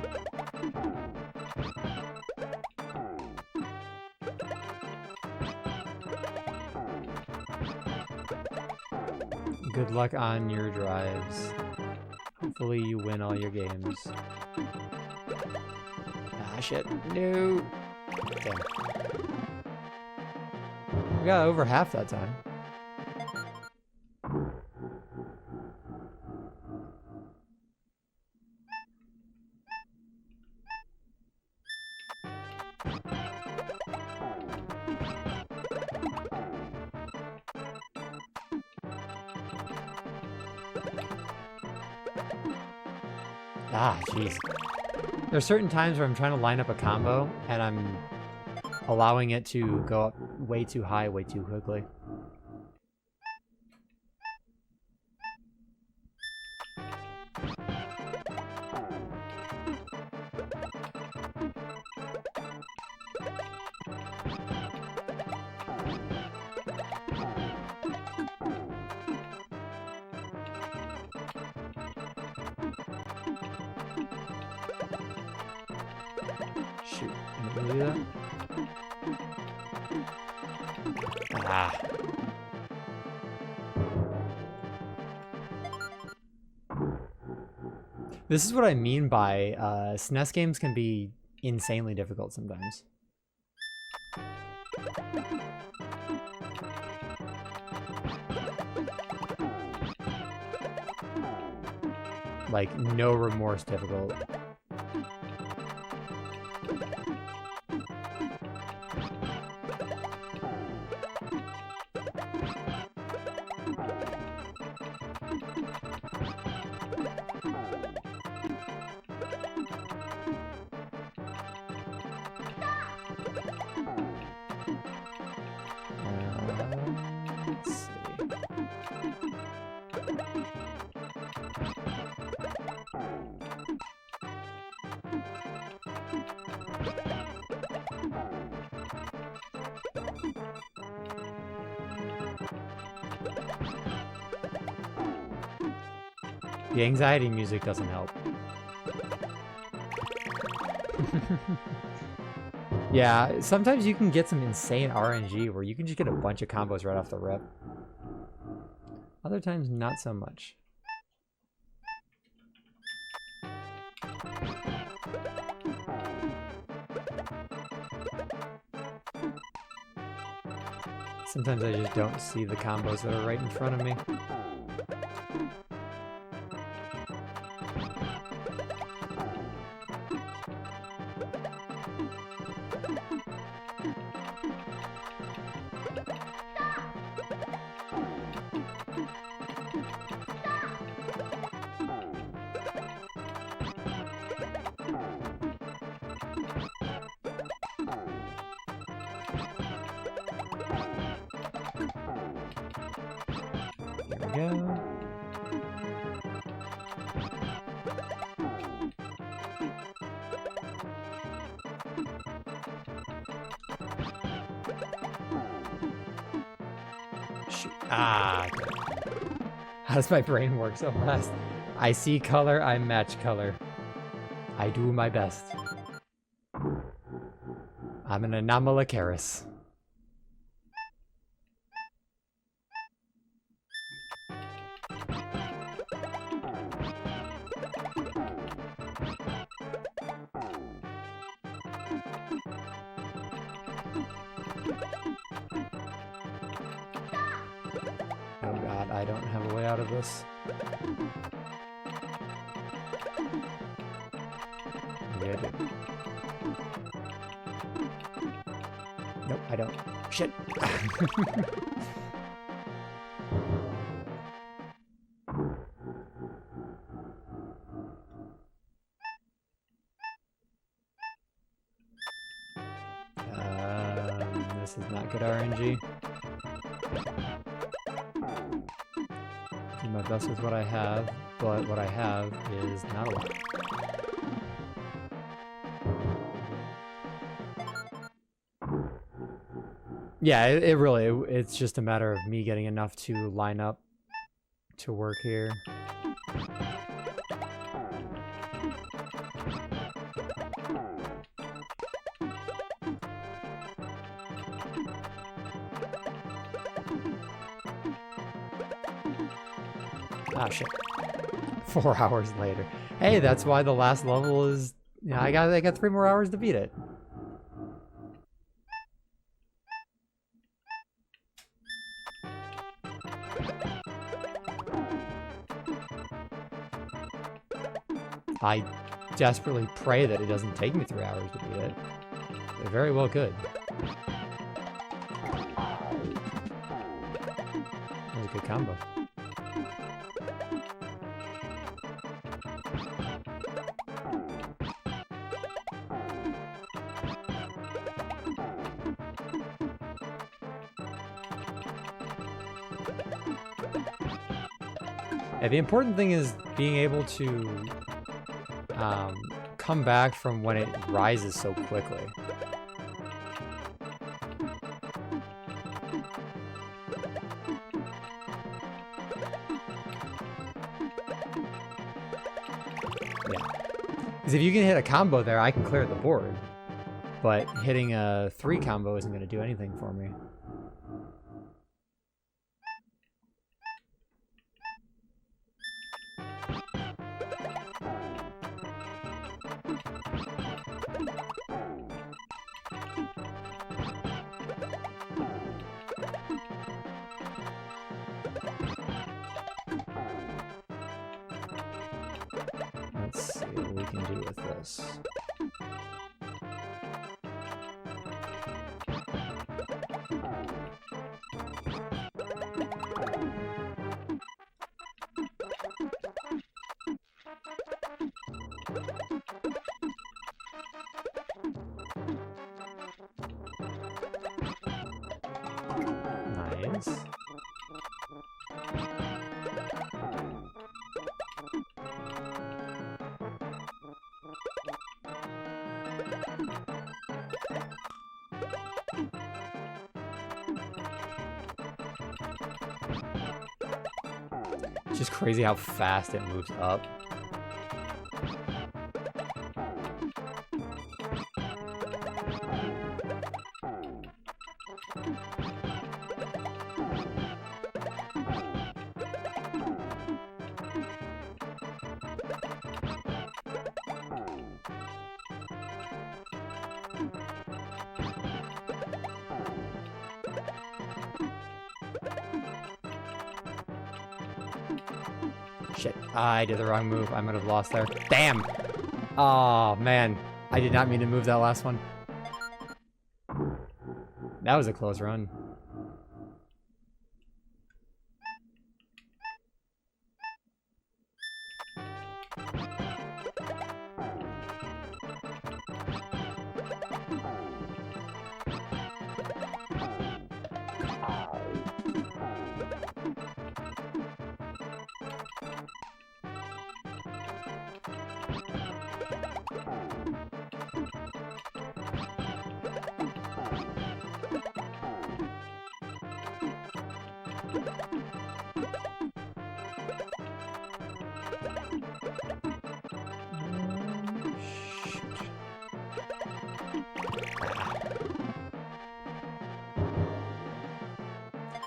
Good luck on your drives. Hopefully you win all your games. Ah, shit. No! Damn. We got over half that time. Ah, jeez. There are certain times where I'm trying to line up a combo, and I'm allowing it to go up way too high, way too quickly. Shoot, can I do that? Ah. This is what I mean by SNES games can be insanely difficult sometimes. Like, no remorse difficult. The anxiety music doesn't help. Yeah, sometimes you can get some insane RNG where you can just get a bunch of combos right off the rip. Other times, not so much. Sometimes I just don't see the combos that are right in front of me. Go. Shoot. Ah. How does my brain work so fast? I see color, I match color. I do my best. I'm an anomalocaris. Oh god, I don't have a way out of this. Maybe I do. Nope, I don't. Shit. This is not good RNG. Do my best with what I have, but what I have is not a lot. Yeah, it really, it's just a matter of me getting enough to line up to work here. Ah, shit. 4 hours later. Hey, that's why the last level is... Yeah, I got 3 more hours to beat it. I desperately pray that it doesn't take me 3 hours to beat it. It very well could. That was a good combo. Yeah, the important thing is being able to come back from when it rises so quickly. Yeah. Because if you can hit a combo there, I can clear the board. But hitting a 3 combo isn't going to do anything for me. Let's see what we can do with this. Nice. just crazy how fast it moves up. Shit, I did the wrong move. I might have lost there. Damn! Oh, man. I did not mean to move that last one. That was a close run.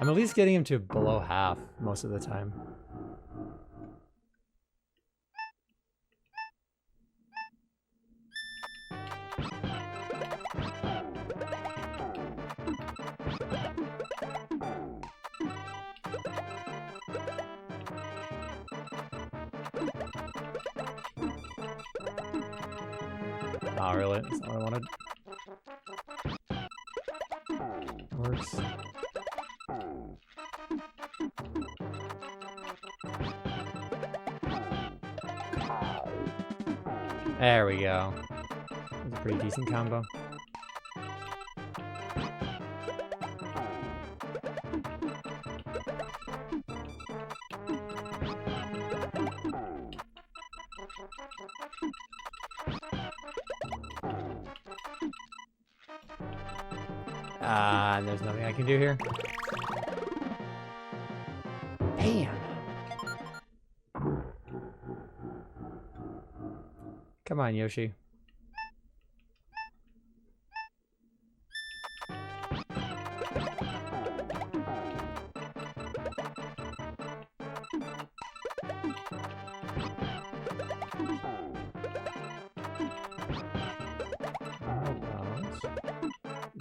I'm at least getting him to below half most of the time. Oh, really? That's not what I wanted. Works. There we go. That's a pretty decent combo. And there's nothing I can do here. Damn. Come on, Yoshi.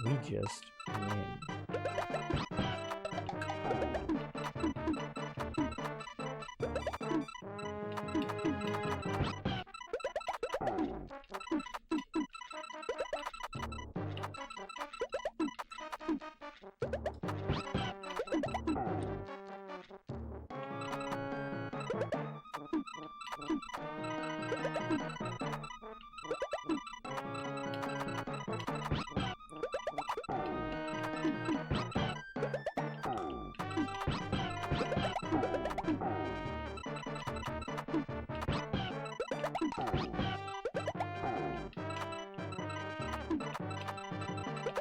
We just win.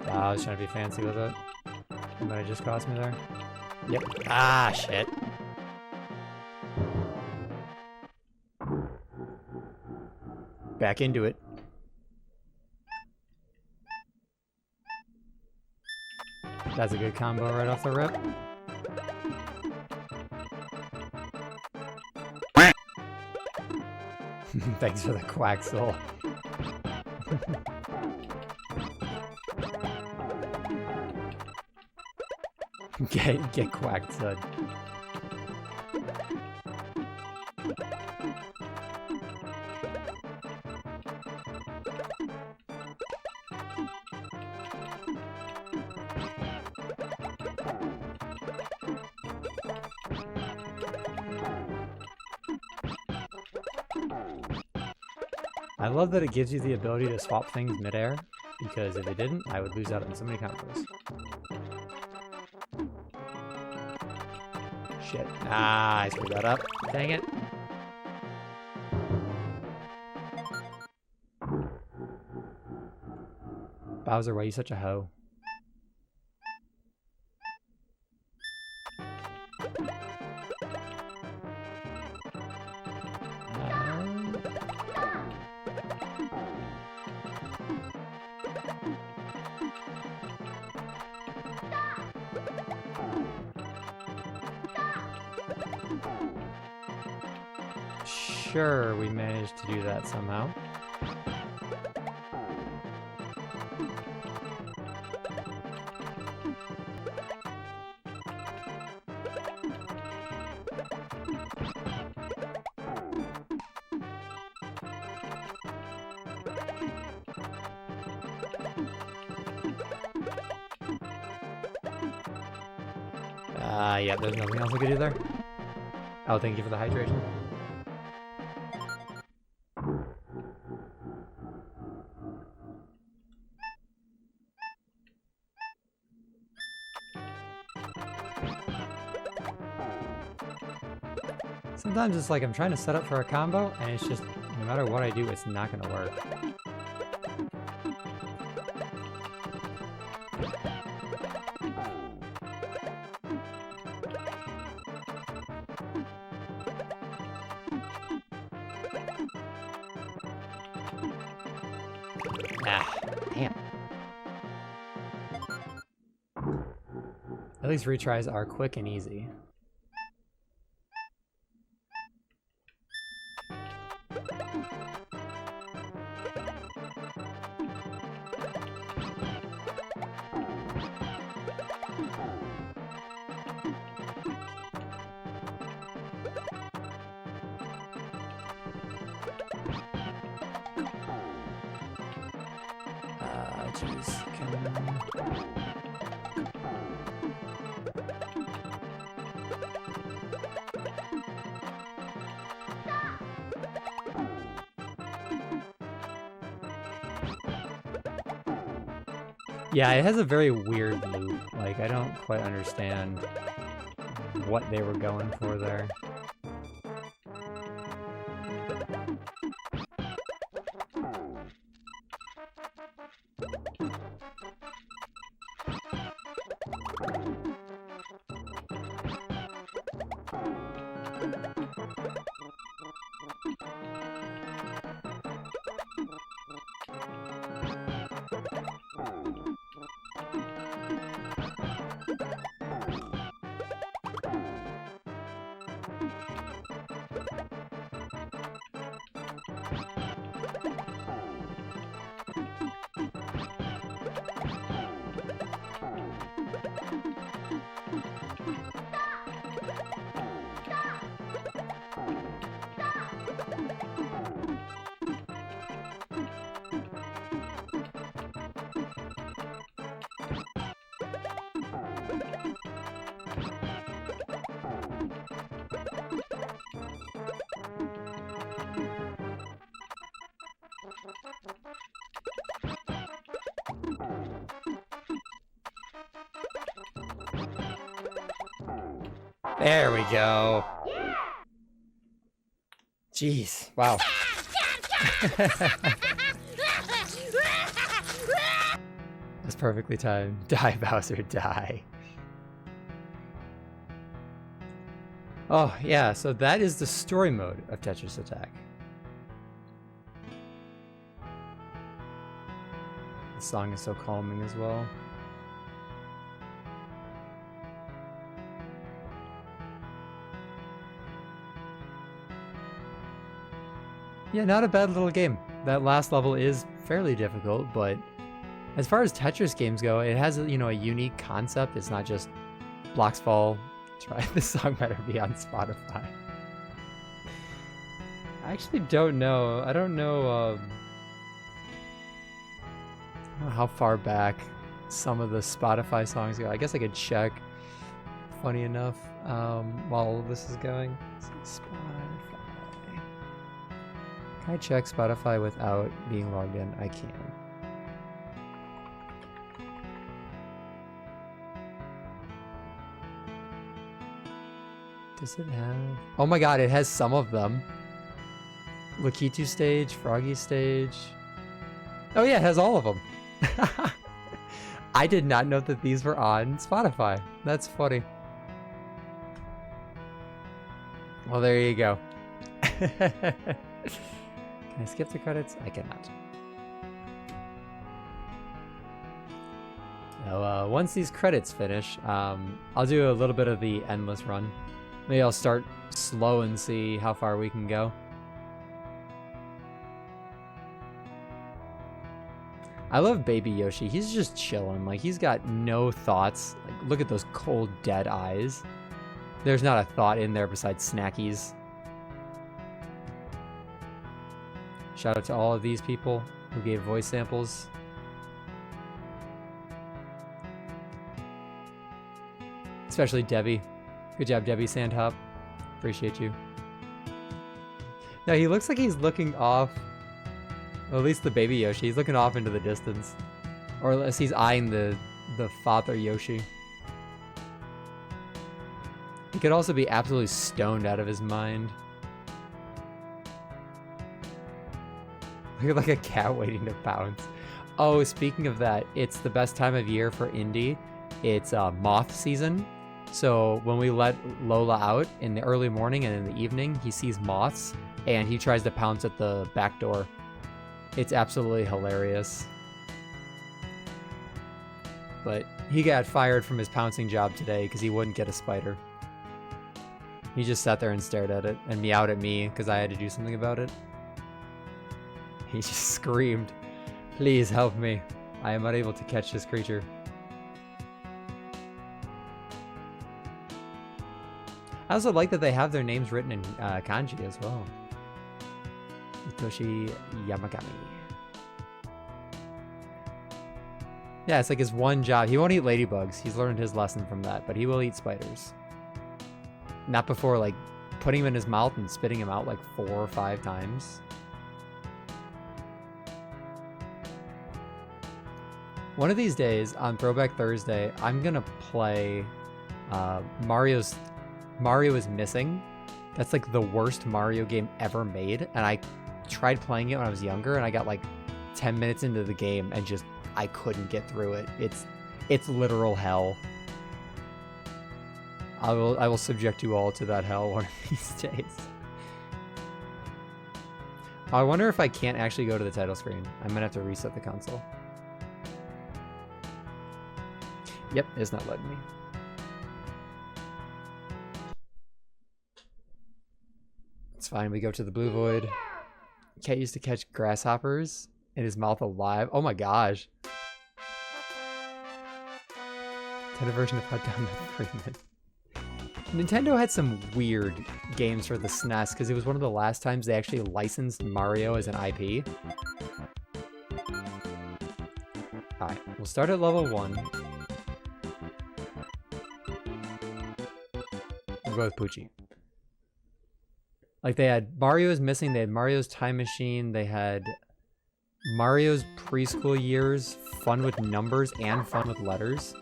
I was trying to be fancy with it. But it just cost me there. Yep. Ah, shit. Back into it. That's a good combo right off the rip. Thanks for the quack soul. Get quacked, son. I love that it gives you the ability to swap things midair, because if it didn't, I would lose out on so many combos. Shit. Ah, I screwed that up. Dang it. Bowser, why are you such a hoe? sure we managed to do that somehow. Yeah, there's nothing else we could do there. Oh, thank you for the hydration. Sometimes it's like I'm trying to set up for a combo, and it's just, no matter what I do, it's not gonna work. Ah, damn. At least retries are quick and easy. Yeah, it has a very weird loop. Like, I don't quite understand what they were going for there. There we go. Jeez, wow. That's perfectly timed. Die, Bowser, die. Oh, yeah, so that is the story mode of Tetris Attack. The song is so calming as well. Yeah, not a bad little game. That last level is fairly difficult, but as far as Tetris games go, it has, you know, a unique concept. It's not just blocks fall. Try this song better be on Spotify. I actually don't know. I don't know how far back some of the Spotify songs go. I guess I could check. Funny enough, while all of this is going. Let's see, Spotify. Can I check Spotify without being logged in? I can. Does it have... Oh my god, it has some of them. Lakitu stage, Froggy stage. Oh yeah, it has all of them. I did not know that these were on Spotify. That's funny. Well, there you go. Can I skip the credits? I cannot. Now, once these credits finish, I'll do a little bit of the endless run. Maybe I'll start slow and see how far we can go. I love baby Yoshi. He's just chilling. Like, he's got no thoughts. Like, look at those cold, dead eyes. There's not a thought in there besides snackies. Shout out to all of these people who gave voice samples. Especially Debbie. Good job, Debbie Sandhop. Appreciate you. Now, he looks like he's looking off. Well, at least the baby Yoshi. He's looking off into the distance. Or unless he's eyeing the father Yoshi. He could also be absolutely stoned out of his mind. Look like a cat waiting to pounce. Oh, speaking of that, it's the best time of year for indie. It's moth season. So when we let Lola out in the early morning and in the evening, he sees moths and he tries to pounce at the back door. It's absolutely hilarious. But he got fired from his pouncing job today because he wouldn't get a spider. He just sat there and stared at it and meowed at me because I had to do something about it. He just screamed, "Please help me. I am unable to catch this creature." I also like that they have their names written in kanji as well. Hitoshi Yamagami. Yeah, it's like his one job. He won't eat ladybugs. He's learned his lesson from that, but he will eat spiders. Not before, like, putting him in his mouth and spitting him out like 4 or 5 times. One of these days, on Throwback Thursday, I'm gonna play Mario is Missing. That's like the worst Mario game ever made, and I tried playing it when I was younger, and I got like 10 minutes into the game and just I couldn't get through it. It's literal hell. I will subject you all to that hell one of these days. I wonder if I can't actually go to the title screen. I'm gonna have to reset the console. Yep, it's not letting me. It's fine, we go to the blue void. Cat used to catch grasshoppers in his mouth alive. Oh my gosh. Nintendo version of Hot Down the Freeman. Nintendo had some weird games for the SNES because it was one of the last times they actually licensed Mario as an IP. Alright, we'll start at level 1. We'll go with Poochie. Like, they had Mario is Missing, they had Mario's Time Machine, they had Mario's Preschool Years, Fun with Numbers, and Fun with Letters.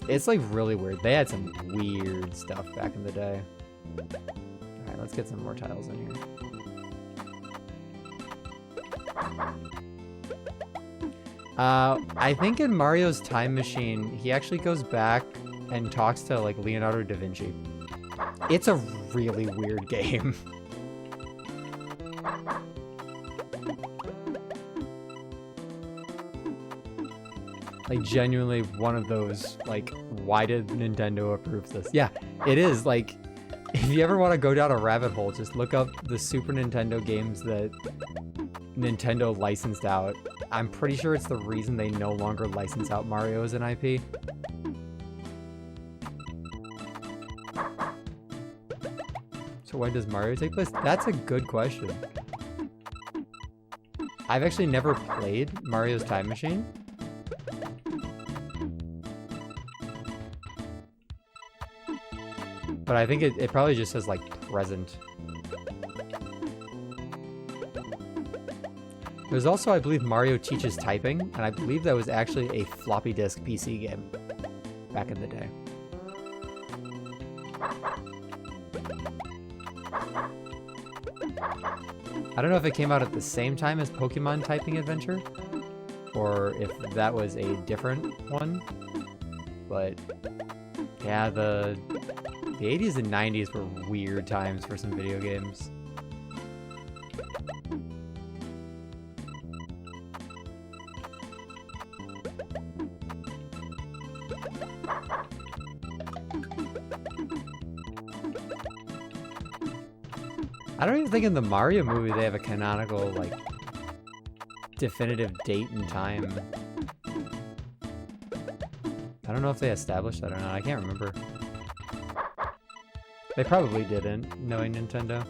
It's like really weird. They had some weird stuff back in the day. Alright, let's get some more tiles in here. I think in Mario's Time Machine, he actually goes back and talks to, like, Leonardo da Vinci. It's a really weird game. Like, genuinely one of those, like, why did Nintendo approve this? Yeah, it is. Like, if you ever want to go down a rabbit hole, just look up the Super Nintendo games that Nintendo licensed out. I'm pretty sure it's the reason they no longer license out Mario as an IP. So when does Mario take place? That's a good question. I've actually never played Mario's Time Machine. But I think it probably just says, like, present. There's also, I believe, Mario Teaches Typing, and I believe that was actually a floppy disk PC game back in the day. I don't know if it came out at the same time as Pokemon Typing Adventure, or if that was a different one, but yeah, the 80s and 90s were weird times for some video games. I don't even think in the Mario movie they have a canonical, like, definitive date and time. I don't know if they established that or not. I can't remember. They probably didn't, knowing Nintendo.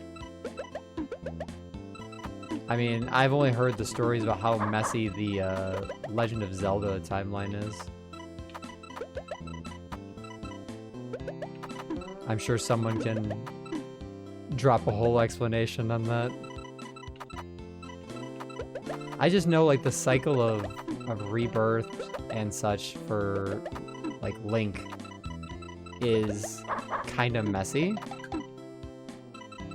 I mean, I've only heard the stories about how messy the Legend of Zelda timeline is. I'm sure someone can drop a whole explanation on that. I just know, like, the cycle of rebirth and such for, like, Link is kind of messy.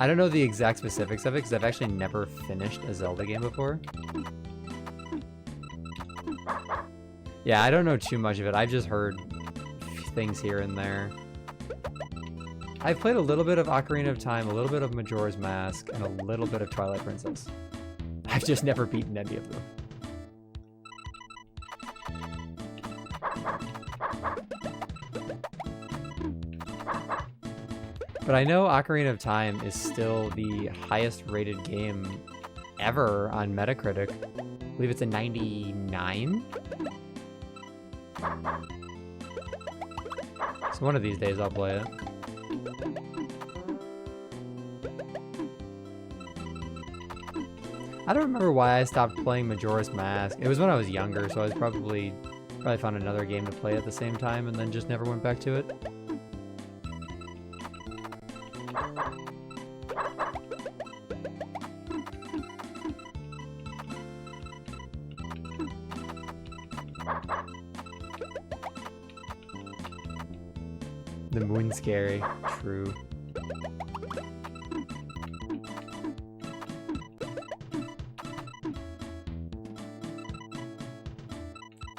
I don't know the exact specifics of it because I've actually never finished a Zelda game before. Yeah, I don't know too much of it. I've just heard things here and there. I've played a little bit of Ocarina of Time, a little bit of Majora's Mask, and a little bit of Twilight Princess. I've just never beaten any of them. But I know Ocarina of Time is still the highest rated game ever on Metacritic. I believe it's a 99? So one of these days I'll play it. I don't remember why I stopped playing Majora's Mask. It was when I was younger, so I was probably found another game to play at the same time and then just never went back to it. The moon's scary. True.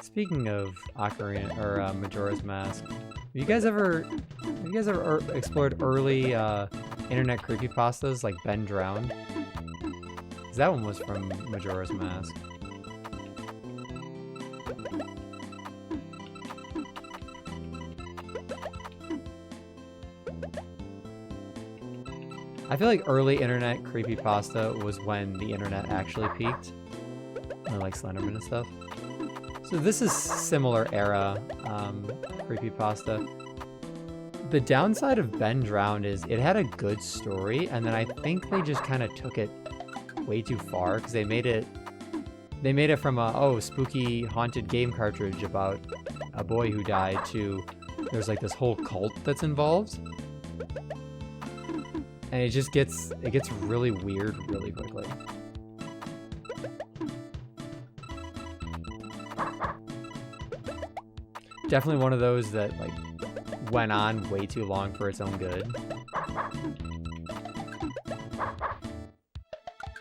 Speaking of Ocarina or Majora's Mask, have you guys ever explored early internet creepypastas like Ben Drowned? 'Cause that one was from Majora's Mask. I feel like early internet creepypasta was when the internet actually peaked. Like Slenderman and stuff. So this is similar era creepypasta. The downside of Ben Drowned is it had a good story, and then I think they just kind of took it way too far because they made it from a spooky haunted game cartridge about a boy who died to there's like this whole cult that's involved. And it gets really weird really quickly. Definitely one of those that like went on way too long for its own good.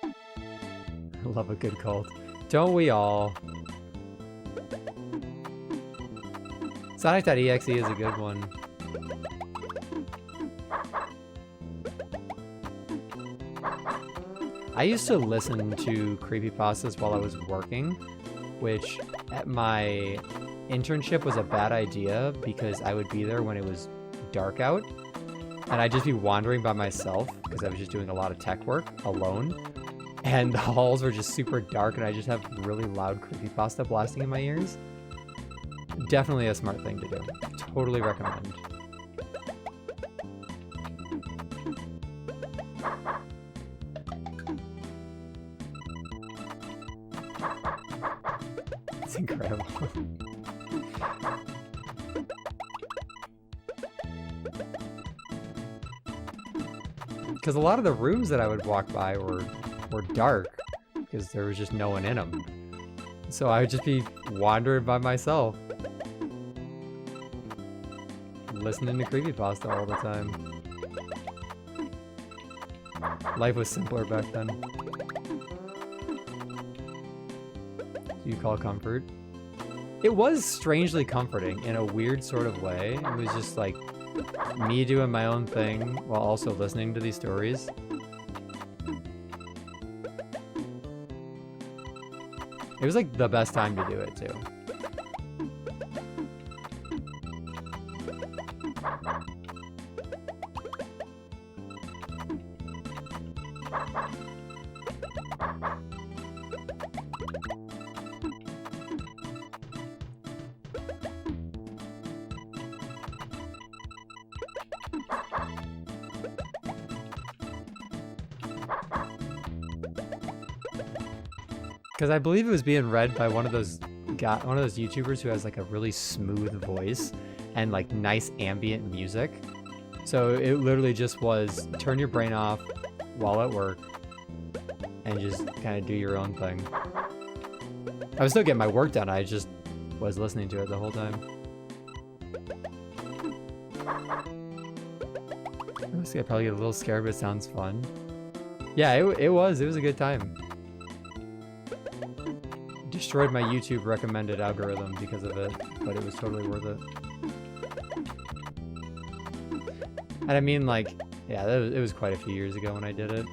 I love a good cult. Don't we all? Sonic.exe is a good one. I used to listen to creepypastas while I was working, which at my internship was a bad idea because I would be there when it was dark out, and I'd just be wandering by myself because I was just doing a lot of tech work alone, and the halls were just super dark, and I just have really loud creepypasta blasting in my ears. Definitely a smart thing to do. Totally recommend. It's incredible. Because a lot of the rooms that I would walk by were dark because there was just no one in them. So I would just be wandering by myself, listening to creepypasta all the time. Life was simpler back then. Do you call comfort? It was strangely comforting in a weird sort of way. It was just like me doing my own thing while also listening to these stories. It was like the best time to do it too. Because I believe it was being read by one of those YouTubers who has like a really smooth voice and like nice ambient music. So it literally just was turn your brain off while at work and just kind of do your own thing. I was still getting my work done. I just was listening to it the whole time. Honestly, I probably get a little scared, but it sounds fun. Yeah, it was a good time. Destroyed my YouTube recommended algorithm because of it, but it was totally worth it. And I mean, like, yeah, it was quite a few years ago when I did it.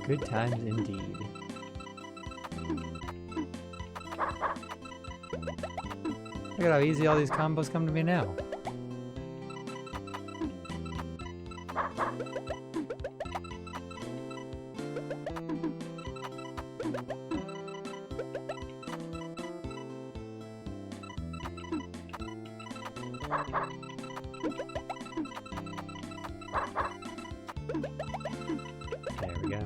Good times indeed. Look at how easy all these combos come to me now. There we go.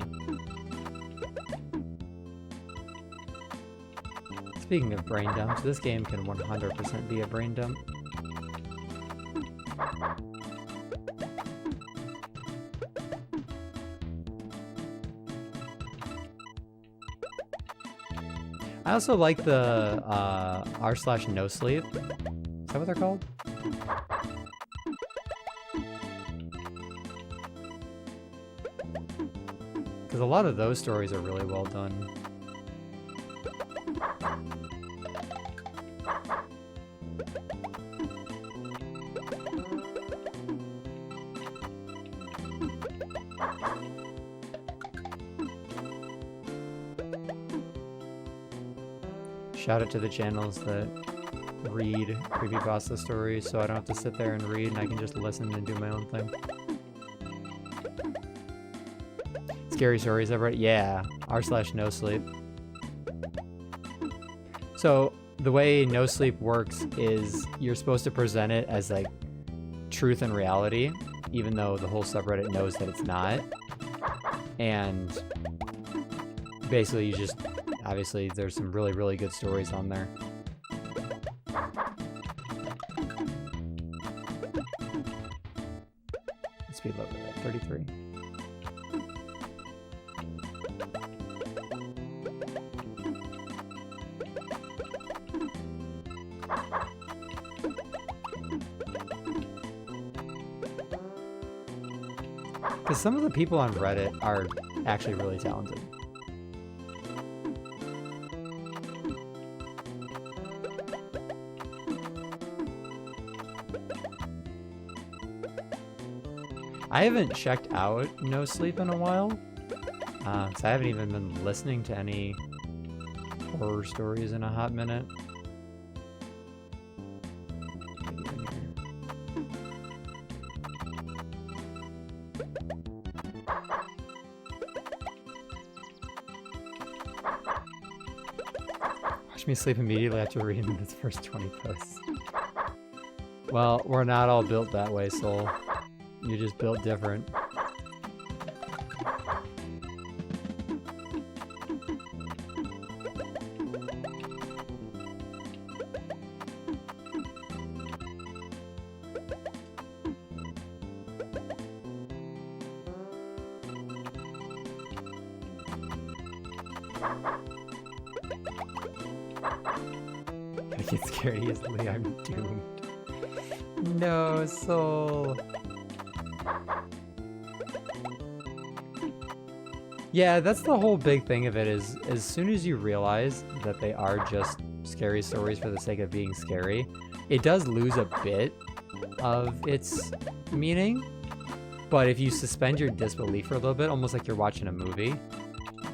Speaking of brain dumps, this game can 100% be a brain dump. I also like the r/no sleep. Is that what they're called? Because a lot of those stories are really well done. Shout out to the channels that read creepypasta stories so I don't have to sit there and read and I can just listen and do my own thing. Scary stories I've read? Yeah, r/no sleep. So the way no sleep works is you're supposed to present it as like truth and reality, even though the whole subreddit knows that it's not. And basically you just, obviously there's some really, really good stories on there. Speed level at 33. Because some of the people on Reddit are actually really talented. I haven't checked out No Sleep in a while, so I haven't even been listening to any horror stories in a hot minute. Watch me sleep immediately after reading the first 20 posts. Well, we're not all built that way, Soul. You're just built different. I get scared easily, I'm doomed. No, Soul. Yeah, that's the whole big thing of it is as soon as you realize that they are just scary stories for the sake of being scary, it does lose a bit of its meaning. But if you suspend your disbelief for a little bit, almost like you're watching a movie,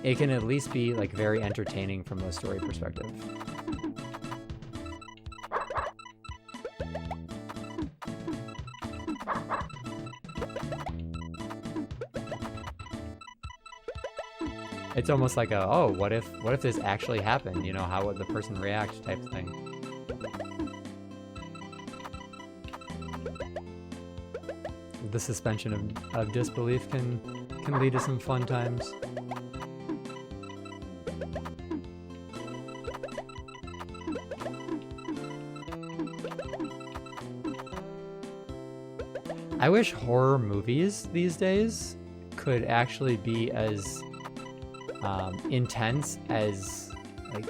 it can at least be like very entertaining from a story perspective. It's almost like a, oh, what if this actually happened? You know, how would the person react type thing. The suspension of disbelief can lead to some fun times. I wish horror movies these days could actually be as intense as like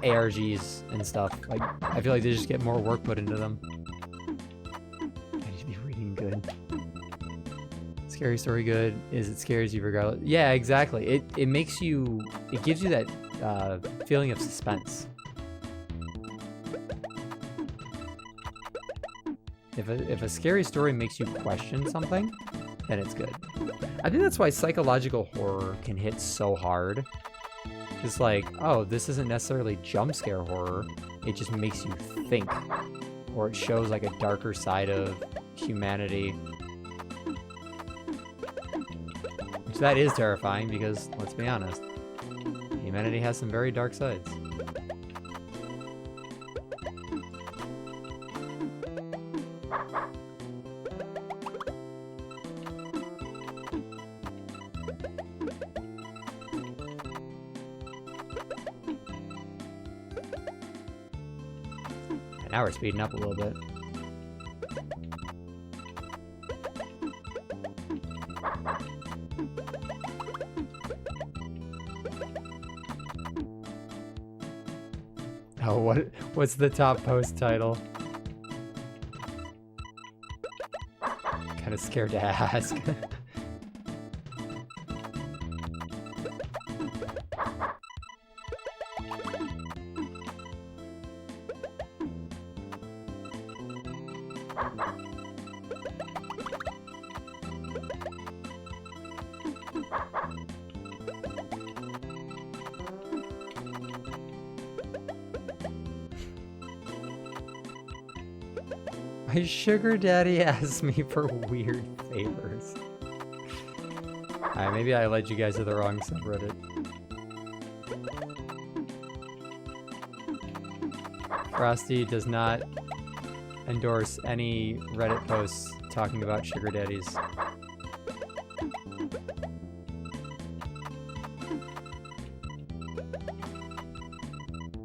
ARGs and stuff. Like, I feel like they just get more work put into them. I need to be reading good. Scary story good. Is it scares you regardless? Yeah, exactly. It makes you. It gives you that feeling of suspense. If a scary story makes you question something, then it's good. I think that's why psychological horror can hit so hard. It's like, oh, this isn't necessarily jump scare horror. It just makes you think. Or it shows like a darker side of humanity. Which that is terrifying because, let's be honest, humanity has some very dark sides. Now we're speeding up a little bit. Oh, what's the top post title? Kind of scared to ask. My sugar daddy asks me for weird favors. Alright, maybe I led you guys to the wrong subreddit. Frosty does not endorse any Reddit posts talking about sugar daddies.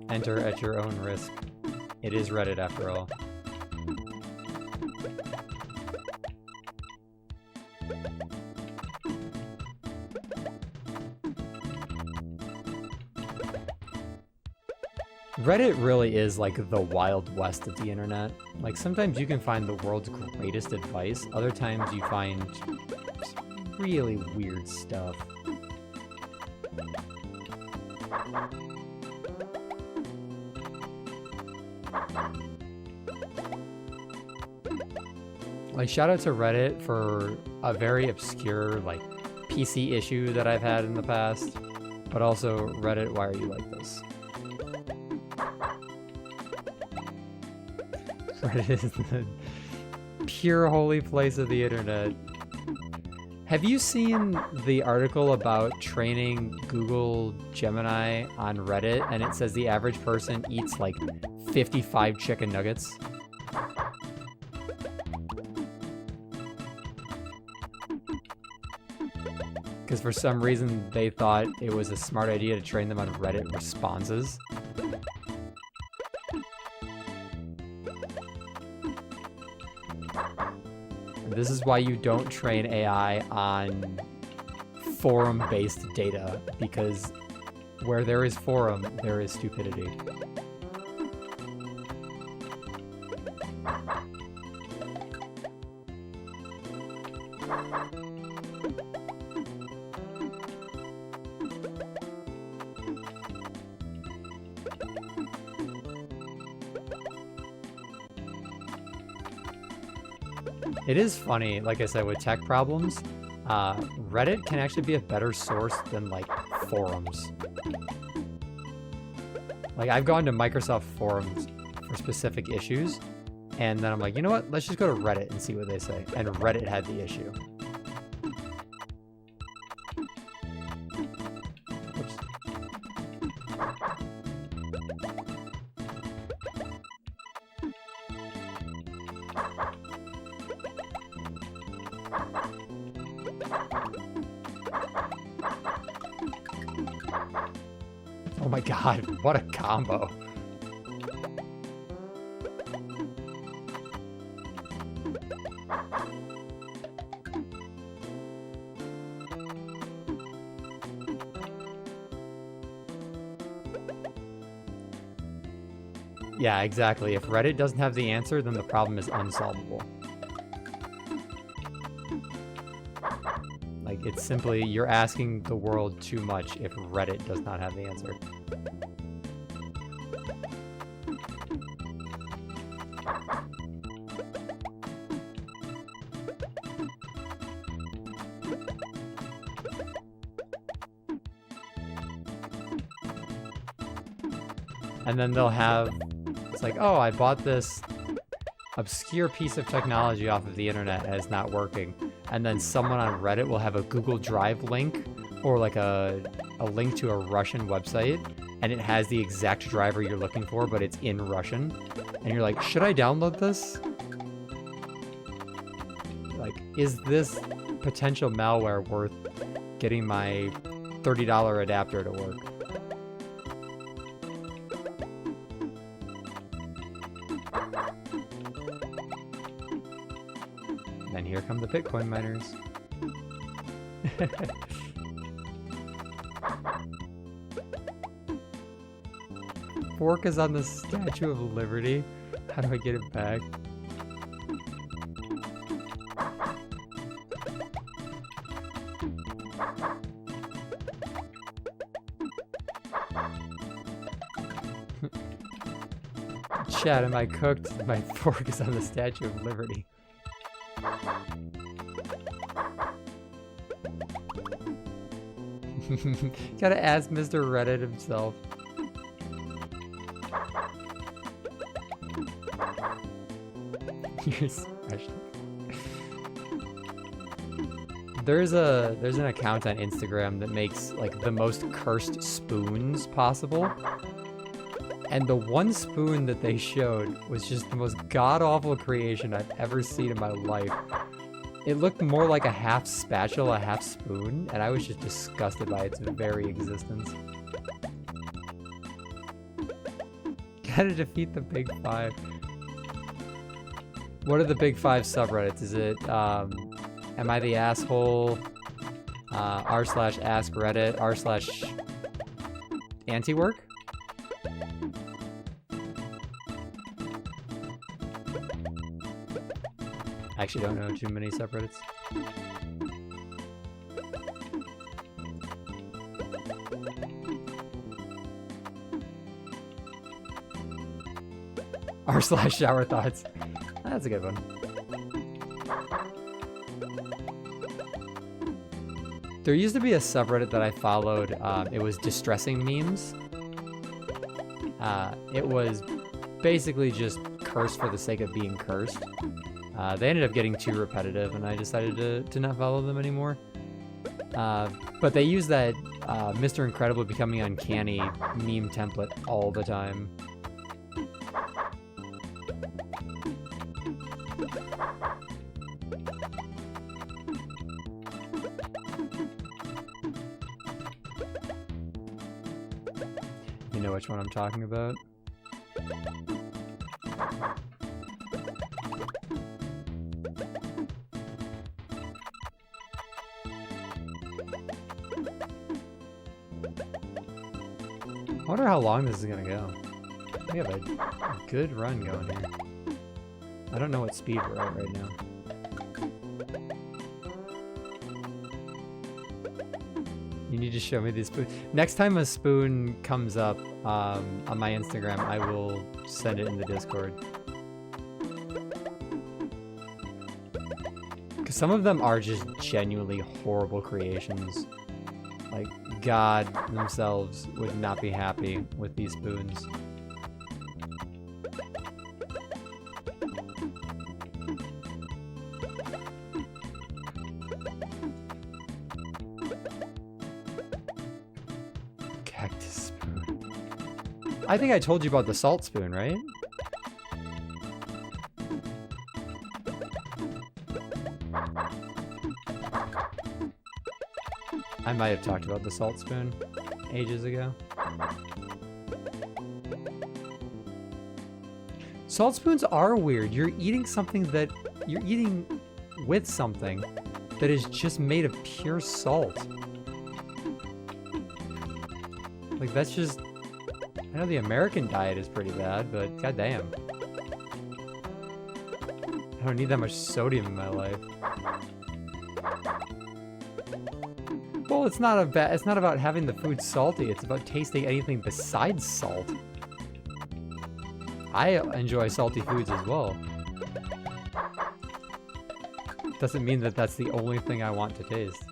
Enter at your own risk. It is Reddit after all. Reddit really is like the Wild West of the internet. Like, sometimes you can find the world's greatest advice, other times you find really weird stuff. Like, shout out to Reddit for a very obscure, like, PC issue that I've had in the past, but also Reddit, why are you like this? Reddit is the pure holy place of the internet. Have you seen the article about training Google Gemini on Reddit, and it says the average person eats like 55 chicken nuggets? Because for some reason they thought it was a smart idea to train them on Reddit responses. This is why you don't train AI on forum-based data, because where there is forum, there is stupidity. It is funny, like I said, with tech problems, Reddit can actually be a better source than, like, forums. Like, I've gone to Microsoft forums for specific issues, and then I'm like, you know what? Let's just go to Reddit and see what they say. And Reddit had the issue. Oh my god, what a combo. Yeah, exactly. If Reddit doesn't have the answer, then the problem is unsolvable. Like, it's simply, you're asking the world too much if Reddit does not have the answer. And then they'll have, it's like, oh, I bought this obscure piece of technology off of the internet and it's not working. And then someone on Reddit will have a Google Drive link or like a link to a Russian website, and it has the exact driver you're looking for, but it's in Russian. And you're like, should I download this? Like, is this potential malware worth getting my $30 adapter to work? And here come the Bitcoin miners. Fork is on the Statue of Liberty. How do I get it back? Chat, am I cooked? My fork is on the Statue of Liberty. Gotta ask Mr. Reddit himself. You're special. There's an account on Instagram that makes like the most cursed spoons possible. And the one spoon that they showed was just the most god-awful creation I've ever seen in my life. It looked more like a half spatula, half spoon, and I was just disgusted by its very existence. Gotta defeat the big five. What are the big five subreddits? Is it, am I the asshole, r/ask Reddit, r/antiwork? I actually don't know too many subreddits. r/shower thoughts. That's a good one. There used to be a subreddit that I followed. It was distressing memes. It was basically just cursed for the sake of being cursed. They ended up getting too repetitive, and I decided to not follow them anymore. But they use that Mr. Incredible Becoming Uncanny meme template all the time. You know which one I'm talking about? I wonder how long this is gonna go. We have a good run going here. I don't know what speed we're at right now. You need to show me the spoon. Next time a spoon comes up on my Instagram, I will send it in the Discord. Because some of them are just genuinely horrible creations. Like, God themselves would not be happy with these spoons. Cactus spoon. I think I told you about the salt spoon, right? I might have talked about the salt spoon ages ago. Salt spoons are weird. You're eating something that... You're eating with something that is just made of pure salt. Like, that's just... I know the American diet is pretty bad, but goddamn. I don't need that much sodium in my life. Well, it's not about having the food salty, it's about tasting anything besides salt. I enjoy salty foods as well. Doesn't mean that that's the only thing I want to taste.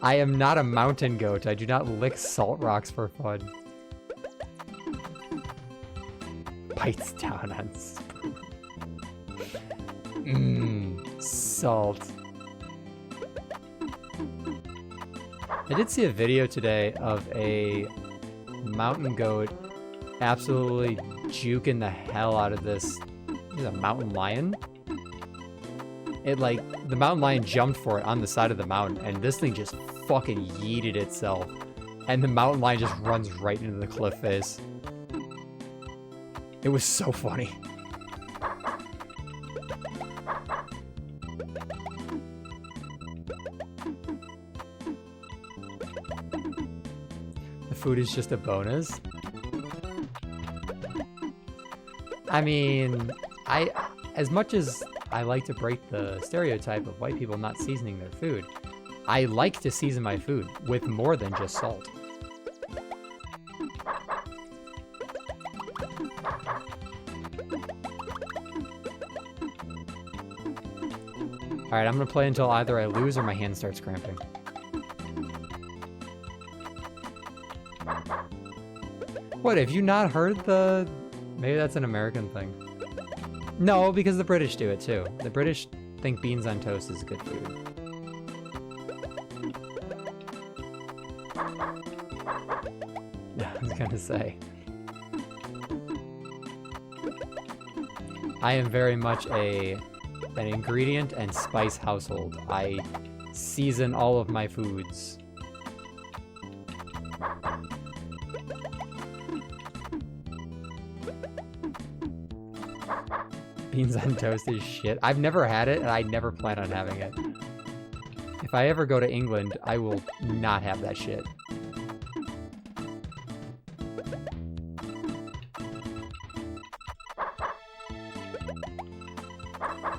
I am not a mountain goat. I do not lick salt rocks for fun. Bites down on spoon. Mmm, salt. I did see a video today of a mountain goat absolutely juking the hell out of this. He's a mountain lion. It like, the mountain lion jumped for it on the side of the mountain, and this thing just fucking yeeted itself. And the mountain lion just runs right into the cliff face. It was so funny. The food is just a bonus. I mean, as much as I like to break the stereotype of white people not seasoning their food, I like to season my food with more than just salt. Alright, I'm gonna play until either I lose or my hand starts cramping. What, have you not heard the... Maybe that's an American thing. No, because the British do it too. The British think beans on toast is good food. Yeah, I was gonna say. I am very much an ingredient and spice household. I season all of my foods. Beans on toast is shit. I've never had it, and I never plan on having it. If I ever go to England, I will not have that shit.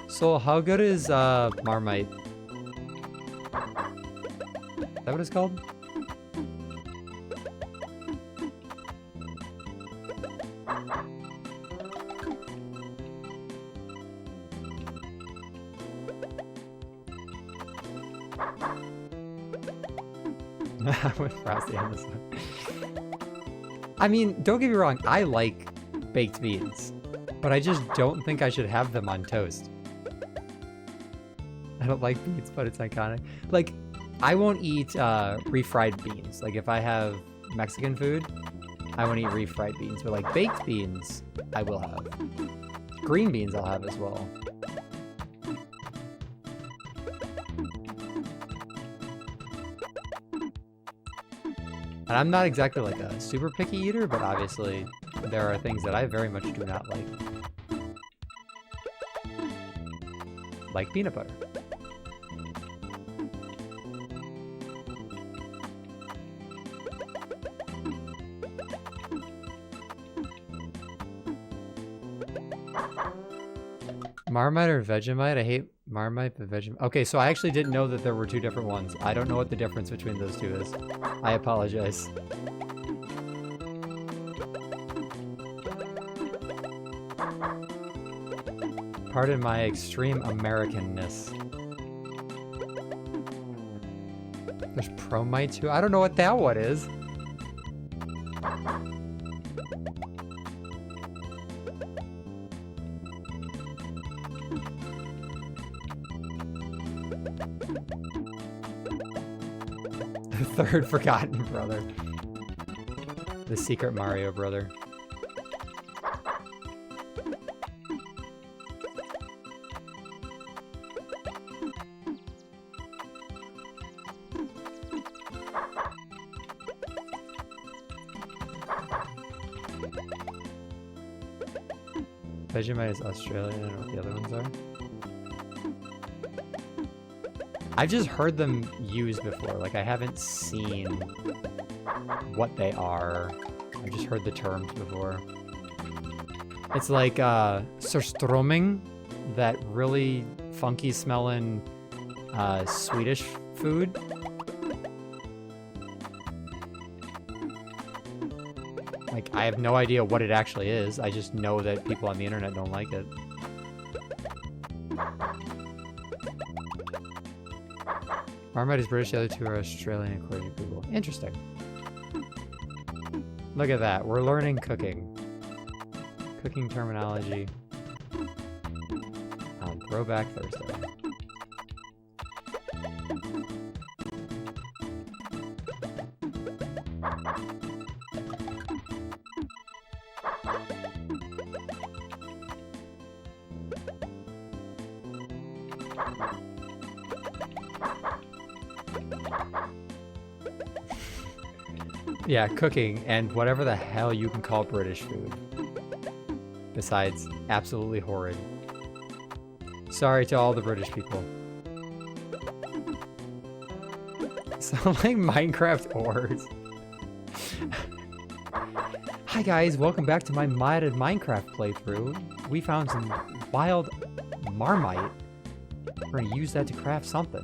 So, how good is Marmite? Is that what it's called? With Frosty on this one. I mean, don't get me wrong, I like baked beans, but I just don't think I should have them on toast. I don't like beans, but it's iconic. Like, I won't eat refried beans. Like, if I have Mexican food, I won't eat refried beans, but like baked beans, I will have. Green beans I'll have as well. And I'm not exactly like a super picky eater, but obviously there are things that I very much do not like. Like peanut butter. Marmite or Vegemite? I hate Marmite, but Vegemite. Okay, so I actually didn't know that there were two different ones. I don't know what the difference between those two is. I apologize. Pardon my extreme Americanness. There's Promite too? I don't know what that one is. The third forgotten brother. The secret Mario brother. Vegemite is Australian. I don't know what the other ones are. I've just heard them used before. Like, I haven't seen what they are. I've just heard the terms before. It's like surströmming, that really funky smelling Swedish food. Like, I have no idea what it actually is. I just know that people on the internet don't like it. Marmite is British, the other two are Australian according to Google. Interesting. Look at that. We're learning cooking. Cooking terminology on Throwback Thursday. Yeah, cooking and whatever the hell you can call British food. Besides, absolutely horrid. Sorry to all the British people. Sound like Minecraft ores. Hi guys, welcome back to my modded Minecraft playthrough. We found some wild Marmite. We're gonna use that to craft something.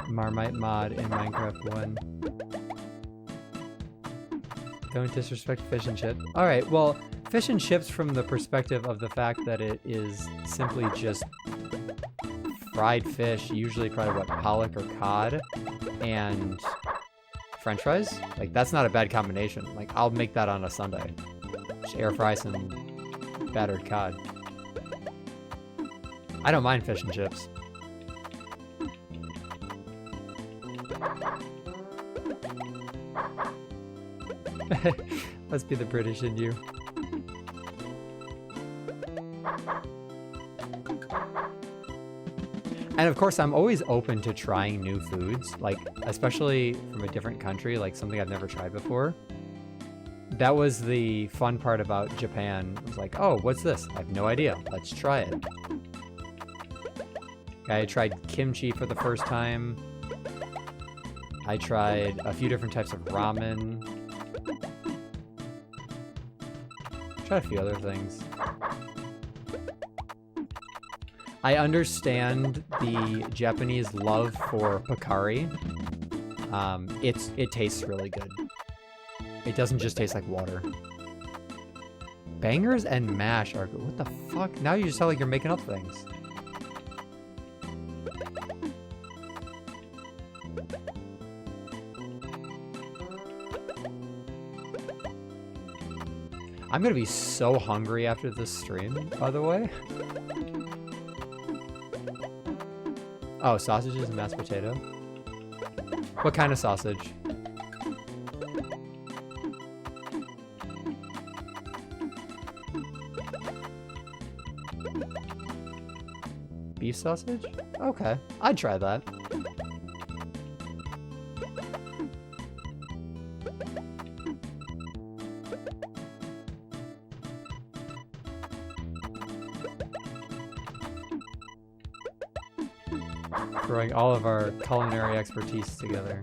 Marmite mod in Minecraft 1. Don't disrespect fish and chips. Alright, well, fish and chips from the perspective of the fact that it is simply just fried fish, usually probably what, pollock or cod, and french fries? Like, that's not a bad combination. Like, I'll make that on a Sunday. Just air fry some battered cod. I don't mind fish and chips. Must be the British in you. And of course, I'm always open to trying new foods, like, especially from a different country, like something I've never tried before. That was the fun part about Japan. It was like, oh, what's this? I have no idea. Let's try it. I tried kimchi for the first time. I tried a few different types of ramen. Tried a few other things. I understand the Japanese love for Pocari. It tastes really good. It doesn't just taste like water. Bangers and mash are good. What the fuck? Now you just sound like you're making up things. I'm gonna be so hungry after this stream, by the way. Oh, sausages and mashed potato? What kind of sausage? Beef sausage? Okay, I'd try that. Throwing all of our culinary expertise together.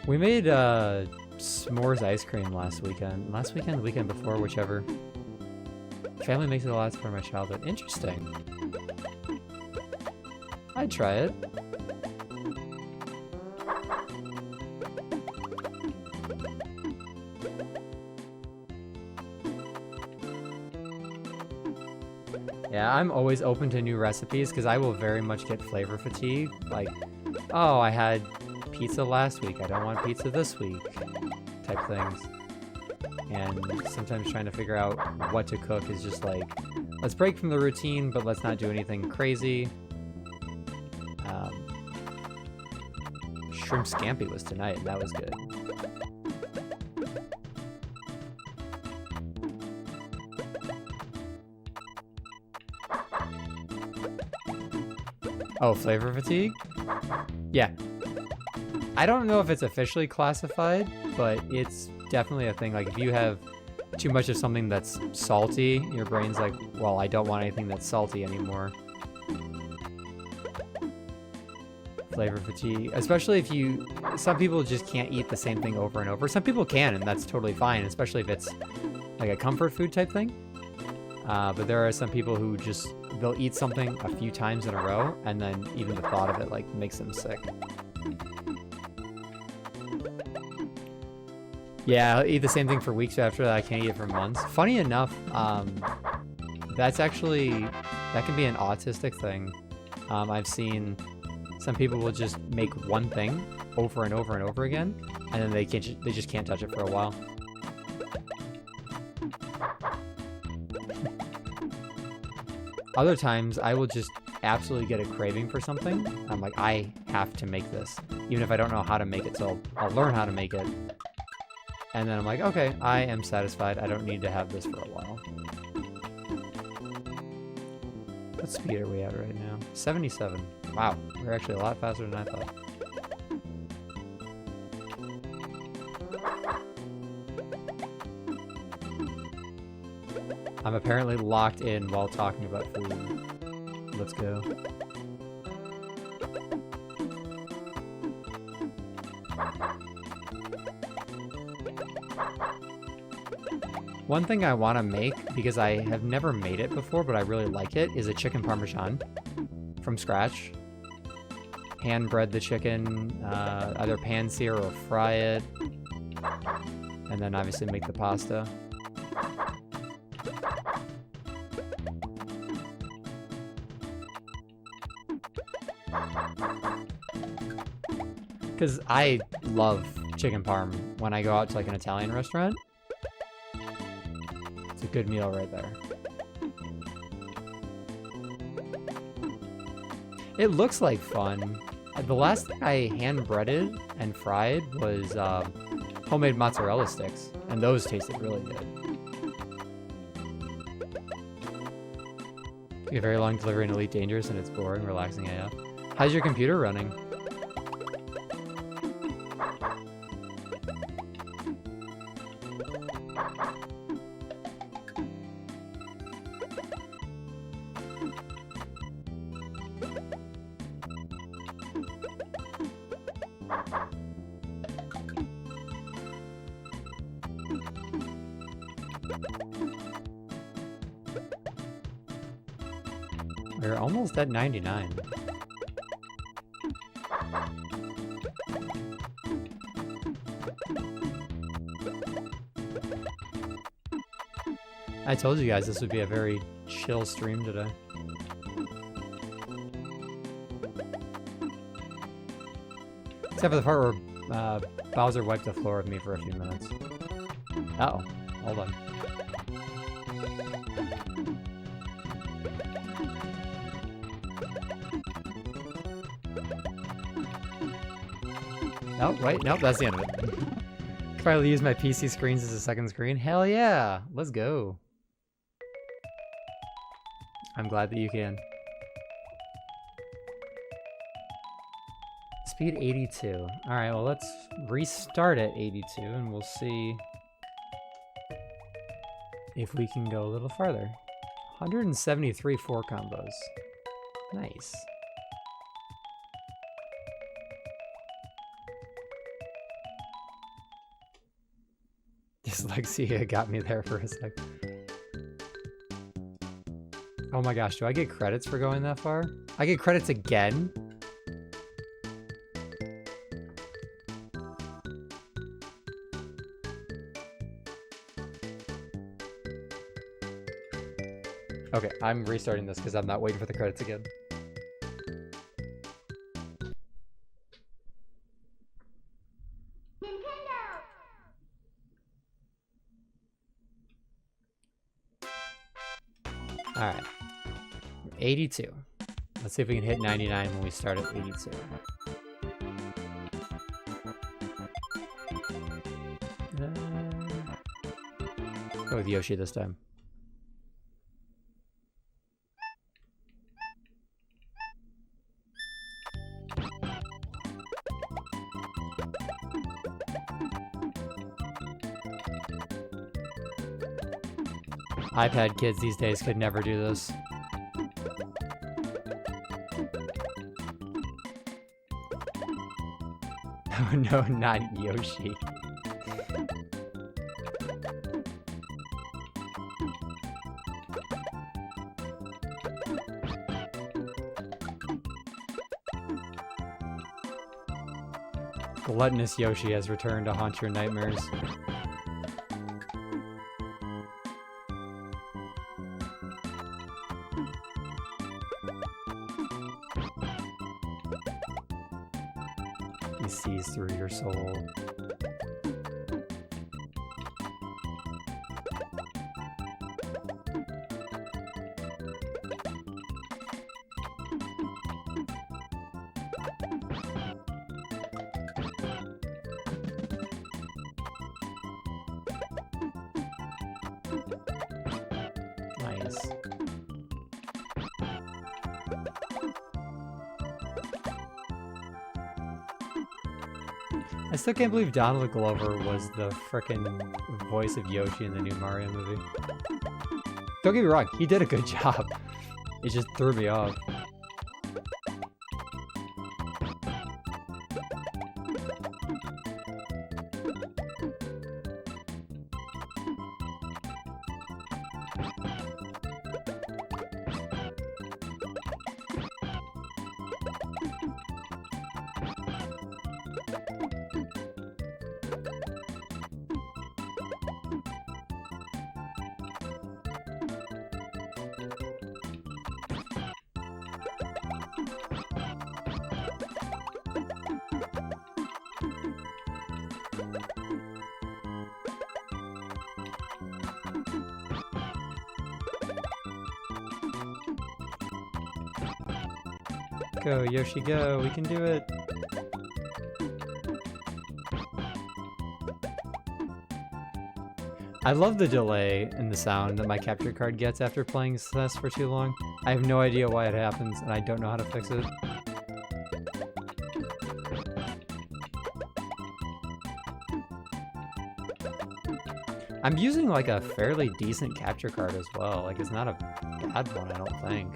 We made s'mores ice cream last weekend. Last weekend, the weekend before, whichever. Family makes it a lot for my childhood. Interesting. I'd try it. Yeah, I'm always open to new recipes because I will very much get flavor fatigue. Like, oh, I had pizza last week. I don't want pizza this week. Type things. And sometimes trying to figure out what to cook is just like, let's break from the routine, but let's not do anything crazy. Shrimp scampi was tonight, and that was good. Oh, flavor fatigue? Yeah. I don't know if it's officially classified, but it's definitely a thing. Like, if you have too much of something that's salty, your brain's like, well, I don't want anything that's salty anymore. Flavor fatigue. Especially if you... Some people just can't eat the same thing over and over. Some people can, and that's totally fine, especially if it's like a comfort food type thing. But there are some people who just... They'll eat something a few times in a row, and then even the thought of it, like, makes them sick. Yeah, I'll eat the same thing for weeks after that. I can't eat it for months. Funny enough, that's actually... That can be an autistic thing. I've seen... Some people will just make one thing over and over and over again, and then they just can't touch it for a while. Other times, I will just absolutely get a craving for something. I'm like, I have to make this, even if I don't know how to make it. So I'll learn how to make it, and then I'm like, okay, I am satisfied. I don't need to have this for a while. What speed are we at right now? 77. Wow, we're actually a lot faster than I thought. I'm apparently locked in while talking about food. Let's go. One thing I want to make, because I have never made it before, but I really like it, is a chicken parmesan from scratch. Hand bread the chicken, either pan sear or fry it, and then obviously make the pasta. Because I love chicken parm when I go out to like an Italian restaurant. It's a good meal right there. It looks like fun. The last thing I hand breaded and fried was homemade mozzarella sticks, and those tasted really good. A very long delivery in Elite Dangerous, and it's boring, relaxing AF. How's your computer running? We're almost at 99. I told you guys this would be a very chill stream today. Except for the part where Bowser wiped the floor with me for a few minutes. Uh-oh. Hold on. Oh, wait, nope, that's the end of it. Finally use my PC screens as a second screen. Hell yeah! Let's go. I'm glad that you can. Speed 82. Alright, well let's restart at 82 and we'll see if we can go a little farther. 173 4 combos. Nice. Dyslexia got me there for a sec. Oh my gosh, do I get credits for going that far? I get credits again? Okay, I'm restarting this because I'm not waiting for the credits again. Alright. 82. Let's see if we can hit 99 when we start at 82. Go with Yoshi this time. iPad kids these days could never do this. Oh no, not Yoshi. Gluttonous Yoshi has returned to haunt your nightmares. He sees through your soul. Nice. I still can't believe Donald Glover was the frickin' voice of Yoshi in the new Mario movie. Don't get me wrong, he did a good job. It just threw me off. Go, Yoshi, go. We can do it. I love the delay in the sound that my capture card gets after playing SNES for too long. I have no idea why it happens, and I don't know how to fix it. I'm using like a fairly decent capture card as well. Like, it's not a bad one, I don't think.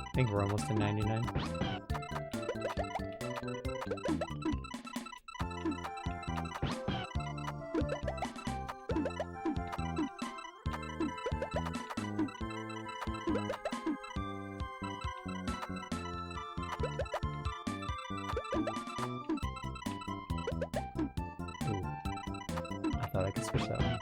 I think we're almost to 99. Ooh. I thought I could switch that one.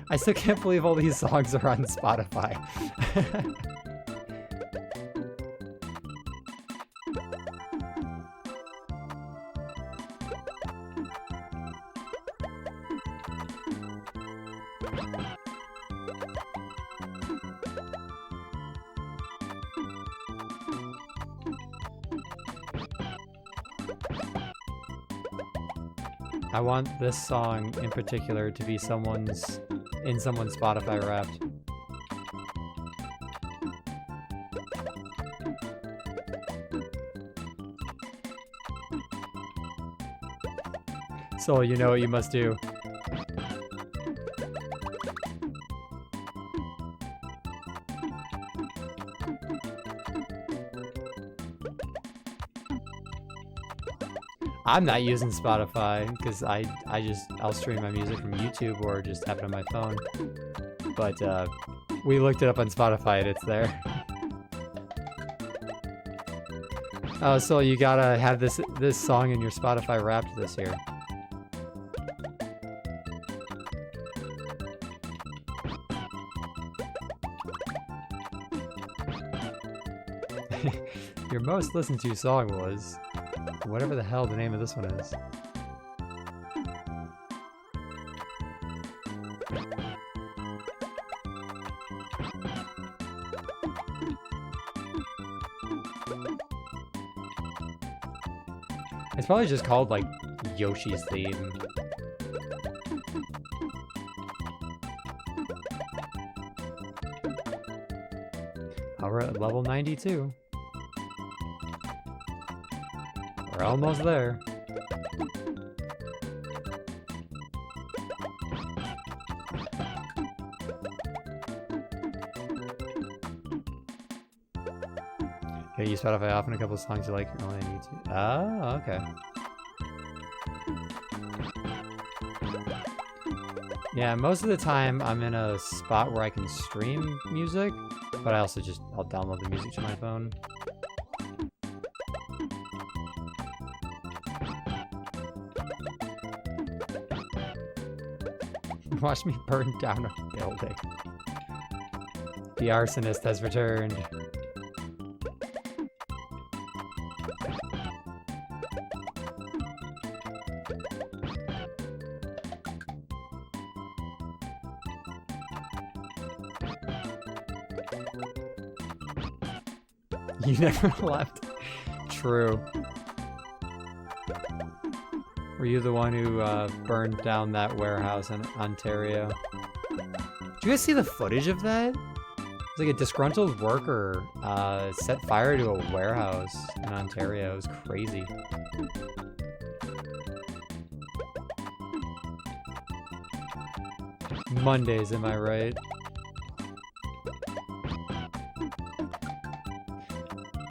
I still can't believe all these songs are on Spotify. I want this song in particular to be in someone's Spotify Wrapped. So you know what you must do. I'm not using Spotify because I'll stream my music from YouTube or just have it on my phone. But we looked it up on Spotify and it's there. Oh, so you gotta have this song in your Spotify Wrapped this year. Your most listened to song was whatever the hell the name of this one is. It's probably just called like Yoshi's theme. Oh, we're at level 92. We're almost there. Okay, you Spotify off in a couple of songs you like. You only need to. Oh, okay. Yeah, most of the time I'm in a spot where I can stream music, but I also I'll download the music to my phone. Watch me burn down a building. The arsonist has returned. You never left. True. Were you the one who burned down that warehouse in Ontario? Did you guys see the footage of that? It's like a disgruntled worker set fire to a warehouse in Ontario. It was crazy. Mondays, am I right?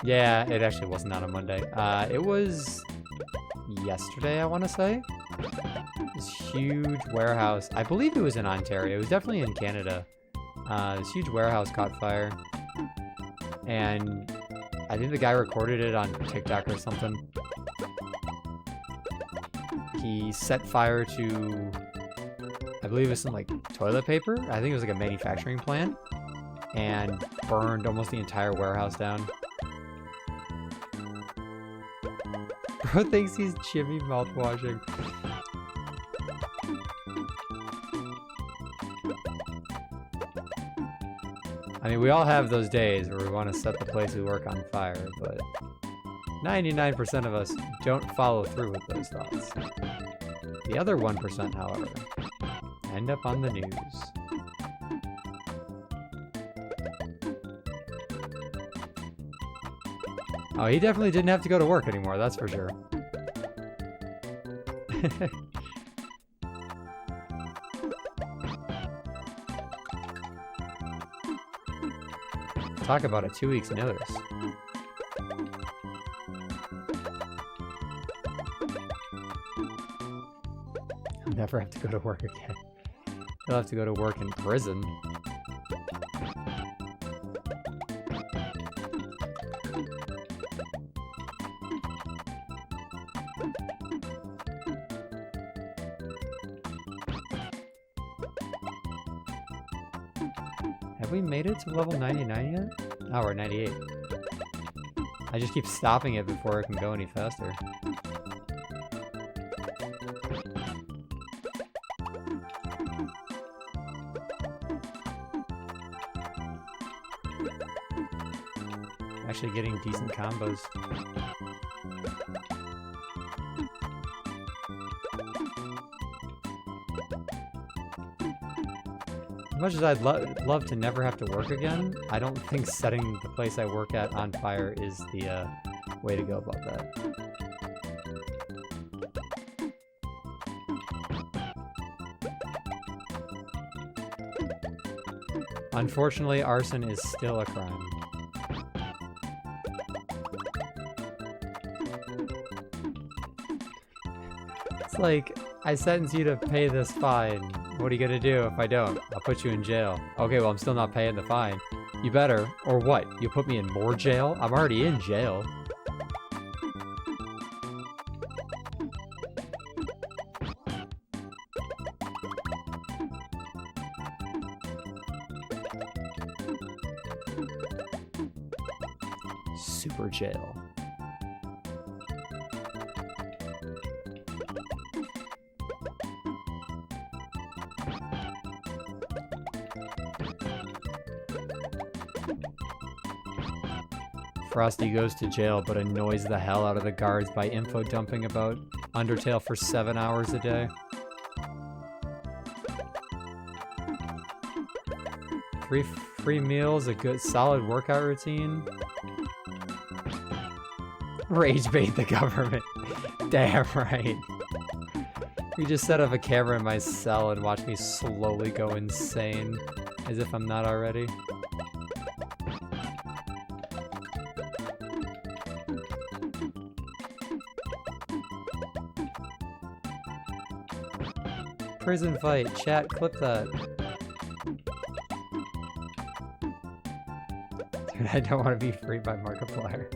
Yeah, it actually wasn't on a Monday. It was yesterday, I want to say. This huge warehouse. I believe it was in Ontario. It was definitely in Canada. This huge warehouse caught fire. And I think the guy recorded it on TikTok or something. He set fire to, I believe it was some like toilet paper. I think it was like a manufacturing plant. And burned almost the entire warehouse down. Bro thinks he's Jimmy mouthwashing. I mean, we all have those days where we want to set the place we work on fire, but 99% of us don't follow through with those thoughts. The other 1%, however, end up on the news. Oh, he definitely didn't have to go to work anymore, that's for sure. Talk about a 2 weeks notice. I'll never have to go to work again. He'll have to go to work in prison. Have we made it to level 99 yet? Oh, we're 98. I just keep stopping it before it can go any faster. Actually getting decent combos. As much as I'd love to never have to work again, I don't think setting the place I work at on fire is the way to go about that. Unfortunately, arson is still a crime. It's like, I sentence you to pay this fine. What are you gonna do if I don't? I'll put you in jail. Okay, well, I'm still not paying the fine. You better. Or what? You put me in more jail? I'm already in jail. Super jail. Frosty goes to jail but annoys the hell out of the guards by info dumping about Undertale for 7 hours a day. Free meals, a good solid workout routine. Rage bait the government. Damn right. You just set up a camera in my cell and watch me slowly go insane, as if I'm not already. Prison fight. Chat, clip that. Dude, I don't want to be freed by Markiplier.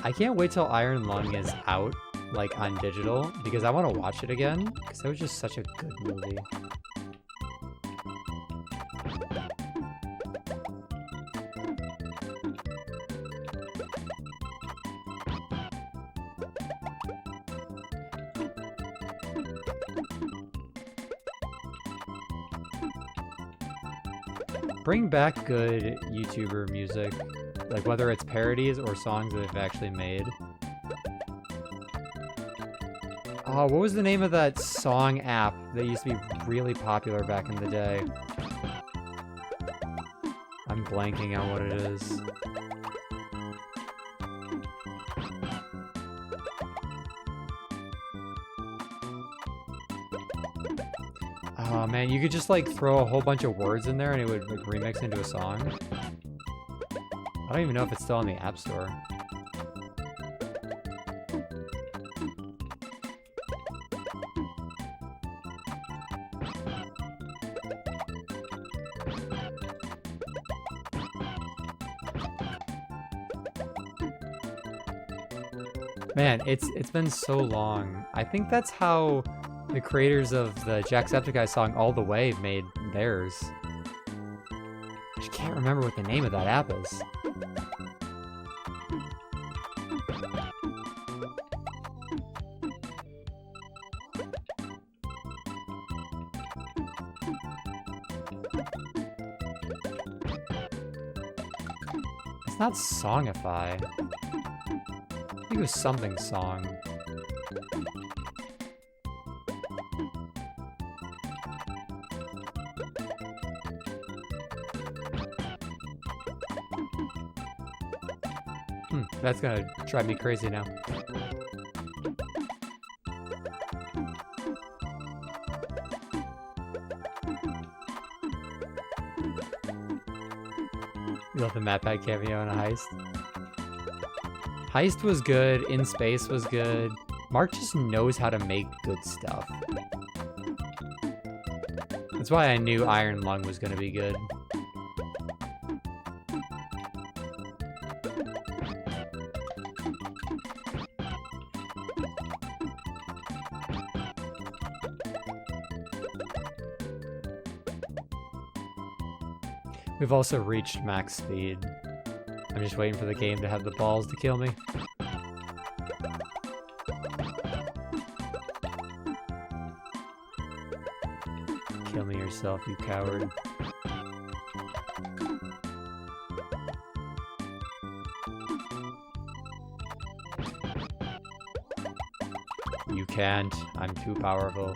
I can't wait till Iron Lung is out, like, on digital, because I want to watch it again, because it was just such a good movie. Bring back good YouTuber music, like whether it's parodies or songs that they've actually made. Oh, what was the name of that song app that used to be really popular back in the day? I'm blanking on what it is. Oh man, you could just like throw a whole bunch of words in there and it would like remix into a song. I don't even know if it's still on the App Store. Man, it's been so long. I think that's how the creators of the Jacksepticeye song All The Way made theirs. I just can't remember what the name of that app is. It's not Songify. I think it was something song. That's gonna drive me crazy now. You love the MatPat cameo in a heist. Heist was good, In Space was good. Mark just knows how to make good stuff. That's why I knew Iron Lung was gonna be good. We've also reached max speed. I'm just waiting for the game to have the balls to kill me. Kill me yourself, you coward. You can't. I'm too powerful.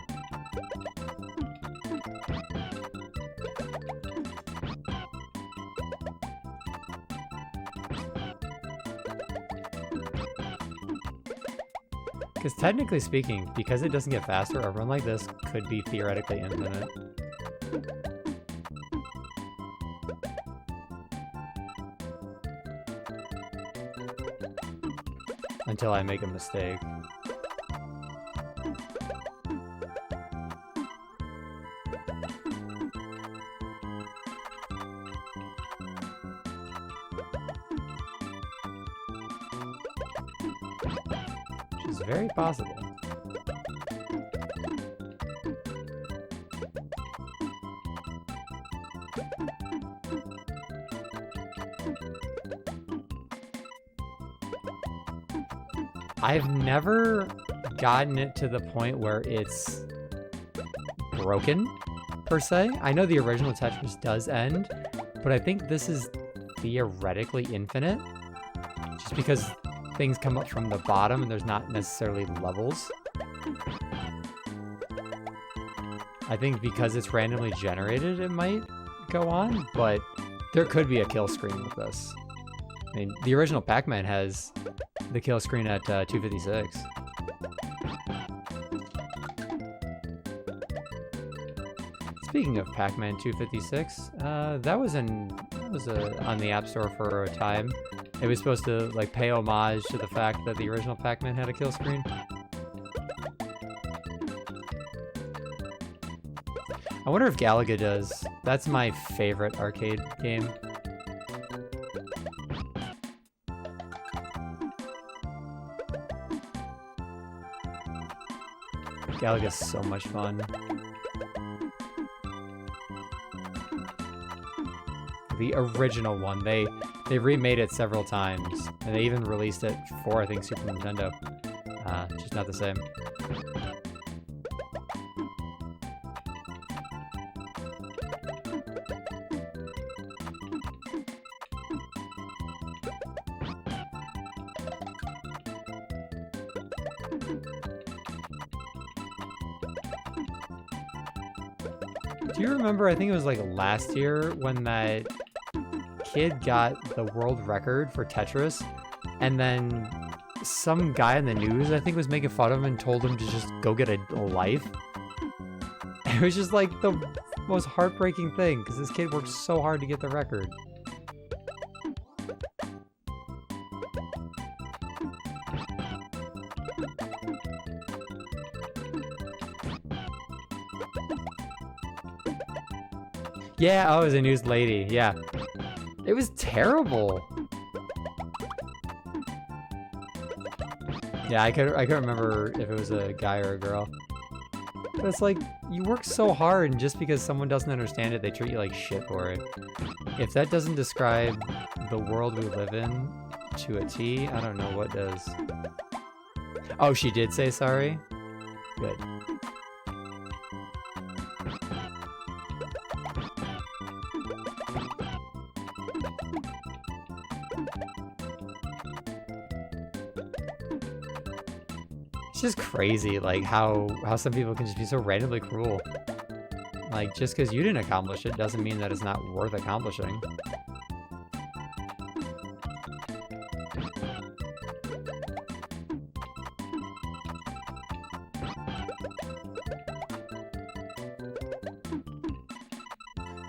Because technically speaking, because it doesn't get faster, a run like this could be theoretically infinite. Until I make a mistake. is very possible. I've never gotten it to the point where it's broken, per se. I know the original Tetris does end, but I think this is theoretically infinite, just because things come up from the bottom and there's not necessarily levels. I think because it's randomly generated, it might go on, but there could be a kill screen with this. I mean, the original Pac-Man has the kill screen at 256. Speaking of Pac-Man 256, that was on the App Store for a time. It was supposed to like pay homage to the fact that the original Pac-Man had a kill screen. I wonder if Galaga does. That's my favorite arcade game. Galaga's so much fun. The original one, they remade it several times, and they even released it for, I think, Super Nintendo. Just not the same. Do you remember, I think it was like last year, when that kid got the world record for Tetris, and then some guy in the news, I think, was making fun of him and told him to just go get a life? It was just like the most heartbreaking thing, because this kid worked so hard to get the record. Yeah, oh, it was a news lady, yeah. It was terrible. Yeah, I couldn't remember if it was a guy or a girl. But it's like, you work so hard, and just because someone doesn't understand it, they treat you like shit for it. If that doesn't describe the world we live in to a T, I don't know what does. Oh, she did say sorry? Good. It's just crazy, like, how some people can just be so randomly cruel. Like, just because you didn't accomplish it doesn't mean that it's not worth accomplishing.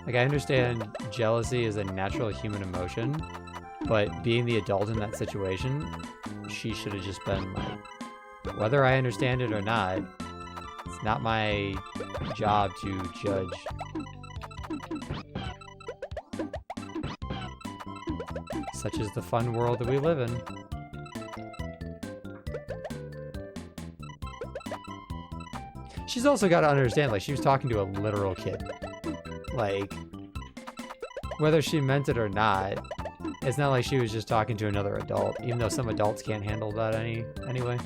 Like, I understand jealousy is a natural human emotion, but being the adult in that situation, she should have just been like, whether I understand it or not, it's not my job to judge. Such is the fun world that we live in. She's also got to understand, like, she was talking to a literal kid. Like, whether she meant it or not, it's not like she was just talking to another adult, even though some adults can't handle that anyway.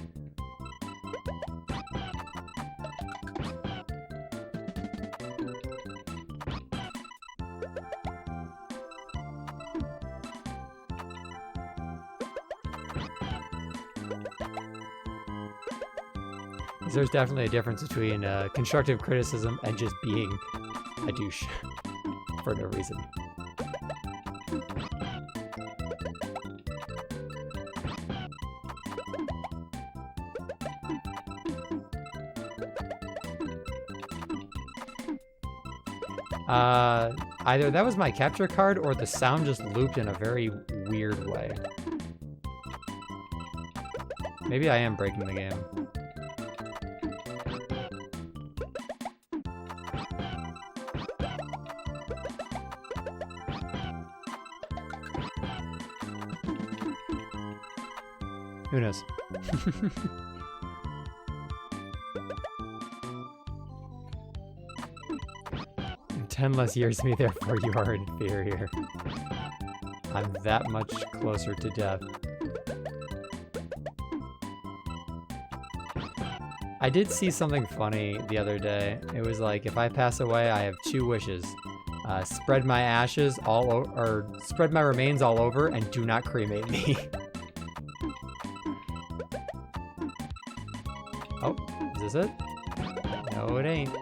There's definitely a difference between constructive criticism and just being a douche for no reason. Either that was my capture card or the sound just looped in a very weird way. Maybe I am breaking the game. Who knows? 10 less years to me, therefore you are inferior. I'm that much closer to death. I did see something funny the other day. It was like, if I pass away, I have 2 wishes. Spread my ashes all over, or spread my remains all over, and do not cremate me. Oh, is this it? No, it ain't.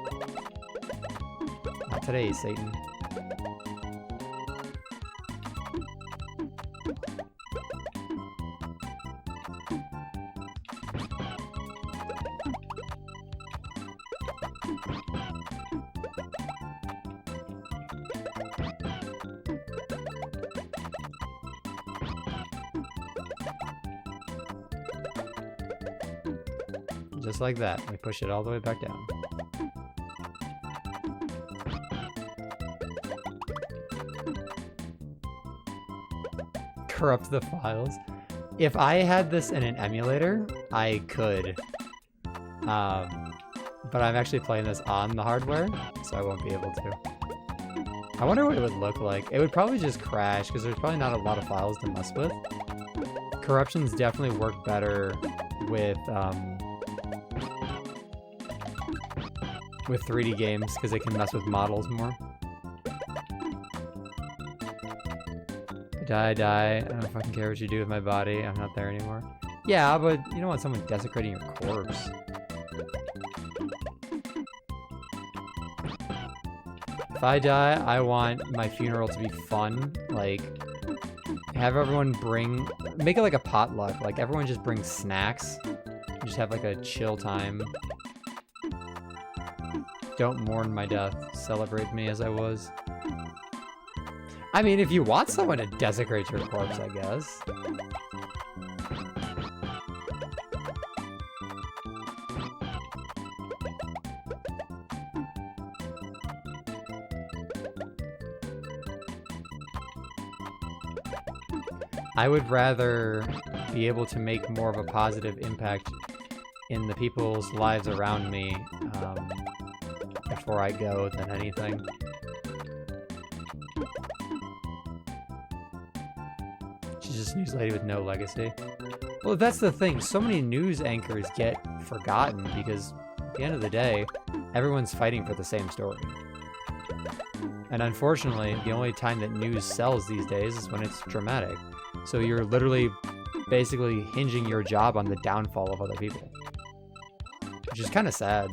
Not today, Satan. Just like that, we push it all the way back down. Corrupt the files. If I had this in an emulator, I could. But I'm actually playing this on the hardware, so I won't be able to. I wonder what it would look like. It would probably just crash, because there's probably not a lot of files to mess with. Corruptions definitely work better with 3D games, because they can mess with models more. I die. I don't fucking care what you do with my body. I'm not there anymore. Yeah, but you don't want someone desecrating your corpse. If I die, I want my funeral to be fun. Like, have everyone make it like a potluck. Like, everyone just brings snacks. Just have like a chill time. Don't mourn my death. Celebrate me as I was. I mean, if you want someone to desecrate your corpse, I guess. I would rather be able to make more of a positive impact in the people's lives around me before I go than anything. She's just a news lady with no legacy. Well, that's the thing. So many news anchors get forgotten because at the end of the day, everyone's fighting for the same story. And unfortunately, the only time that news sells these days is when it's dramatic. So you're literally basically hinging your job on the downfall of other people. Which is kind of sad.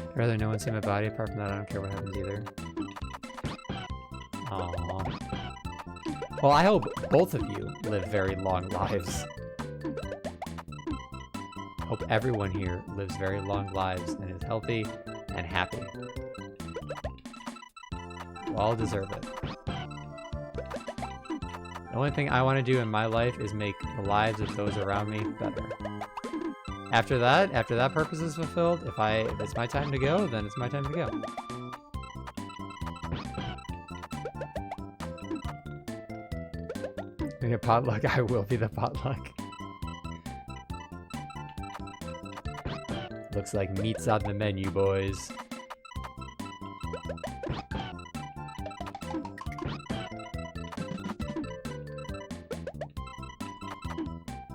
I'd rather no one see my body. Apart from that, I don't care what happens either. Aww. Well, I hope both of you live very long lives. Hope everyone here lives very long lives and is healthy and happy. You all deserve it. The only thing I want to do in my life is make the lives of those around me better. After that purpose is fulfilled, if it's my time to go, then it's my time to go. Being a potluck, I will be the potluck. Looks like meat's on the menu, boys.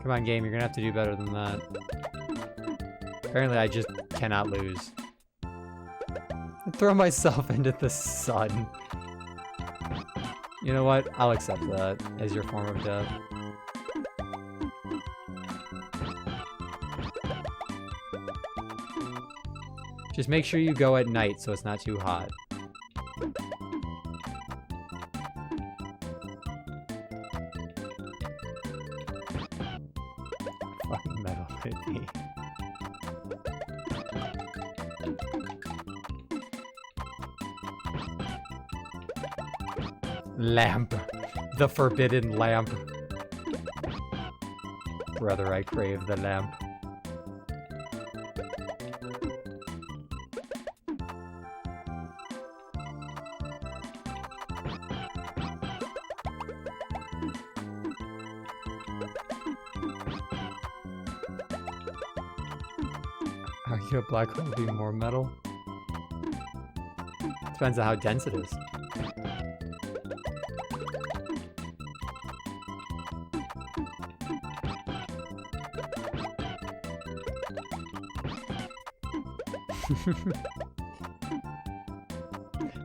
Come on, game, you're gonna have to do better than that. Apparently, I just cannot lose. Throw myself into the sun. You know what? I'll accept that as your form of death. Just make sure you go at night so it's not too hot. Fucking metal hippie. Lamp. The forbidden lamp. Brother, I crave the lamp. Argue a black hole would be more metal? Depends on how dense it is.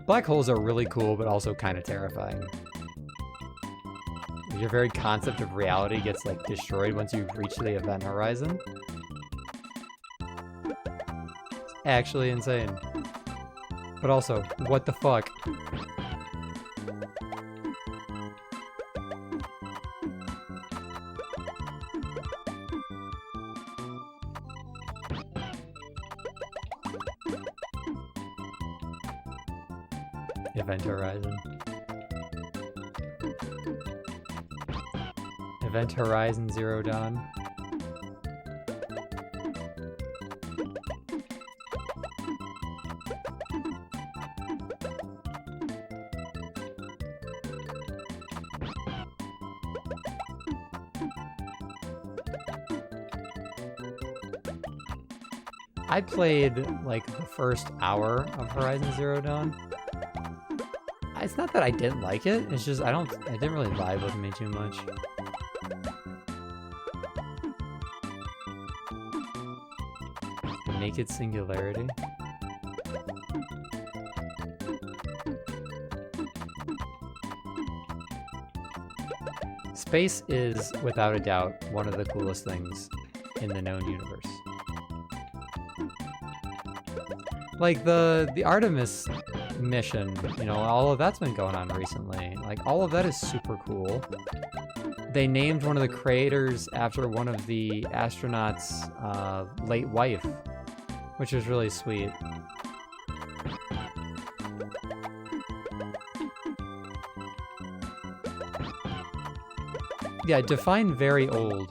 Black holes are really cool, but also kind of terrifying. Your very concept of reality gets like destroyed once you reach the event horizon. It's actually insane. But also, what the fuck? Event horizon. Event Horizon Zero Dawn. I played like the first hour of Horizon Zero Dawn. It's not that I didn't like it, it's just I didn't really vibe with me too much. Naked Singularity. Space is, without a doubt, one of the coolest things in the known universe. Like the Artemis mission, you know, all of that's been going on recently. Like, all of that is super cool. They named one of the craters after one of the astronauts' late wife, which is really sweet. Yeah, define very old.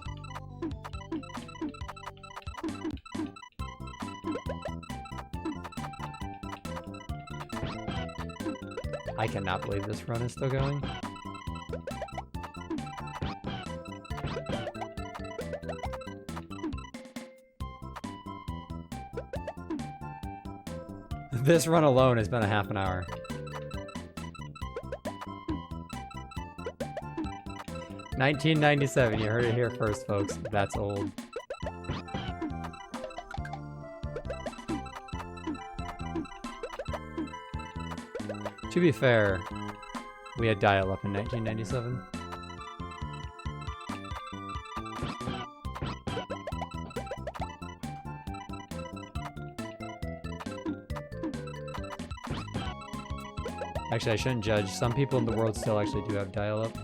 I cannot believe this run is still going. This run alone has been a half an hour. $19.97, you heard it here first, folks. That's old. To be fair, we had dial-up in 1997. Actually, I shouldn't judge. Some people in the world still actually do have dial-up.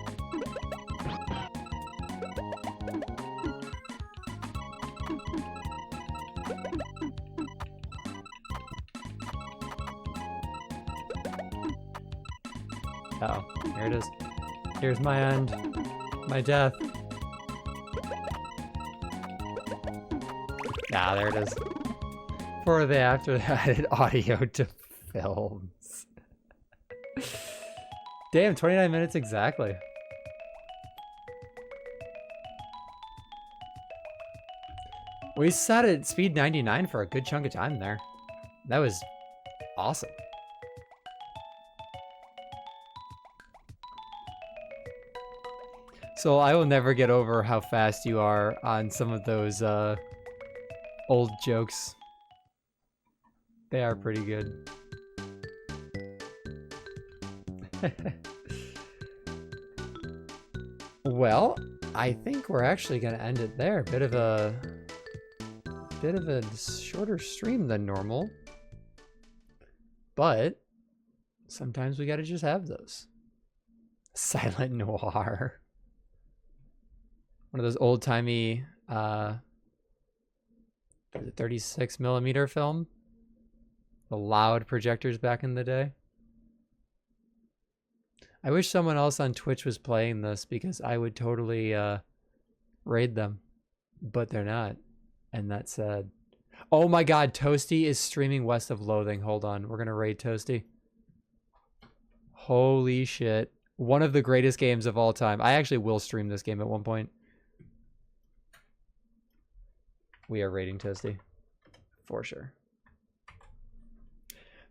Uh-oh, here it is. Here's my end. My death. Ah, there it is. For the after added audio to films. Damn, 29 minutes exactly. We sat at speed 99 for a good chunk of time there. That was awesome. So I will never get over how fast you are on some of those old jokes. They are pretty good. Well, I think we're actually gonna end it there. Bit of a shorter stream than normal, but sometimes we gotta just have those. Silent noir. One of those old-timey 36mm film. The loud projectors back in the day. I wish someone else on Twitch was playing this because I would totally raid them, but they're not, and that's sad. Oh my god, Toasty is streaming West of Loathing. Hold on, we're gonna raid Toasty. Holy shit. One of the greatest games of all time. I actually will stream this game at one point. We are raiding Toasty. for sure.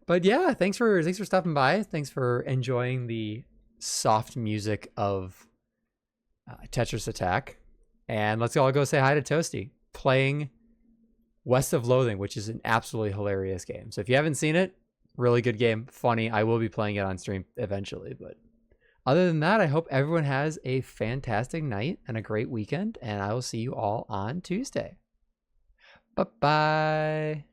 But yeah, thanks for stopping by. Thanks for enjoying the soft music of Tetris Attack. And let's all go say hi to Toasty, playing West of Loathing, which is an absolutely hilarious game. So if you haven't seen it, really good game, funny. I will be playing it on stream eventually. But other than that, I hope everyone has a fantastic night and a great weekend. And I will see you all on Tuesday. Bye-bye.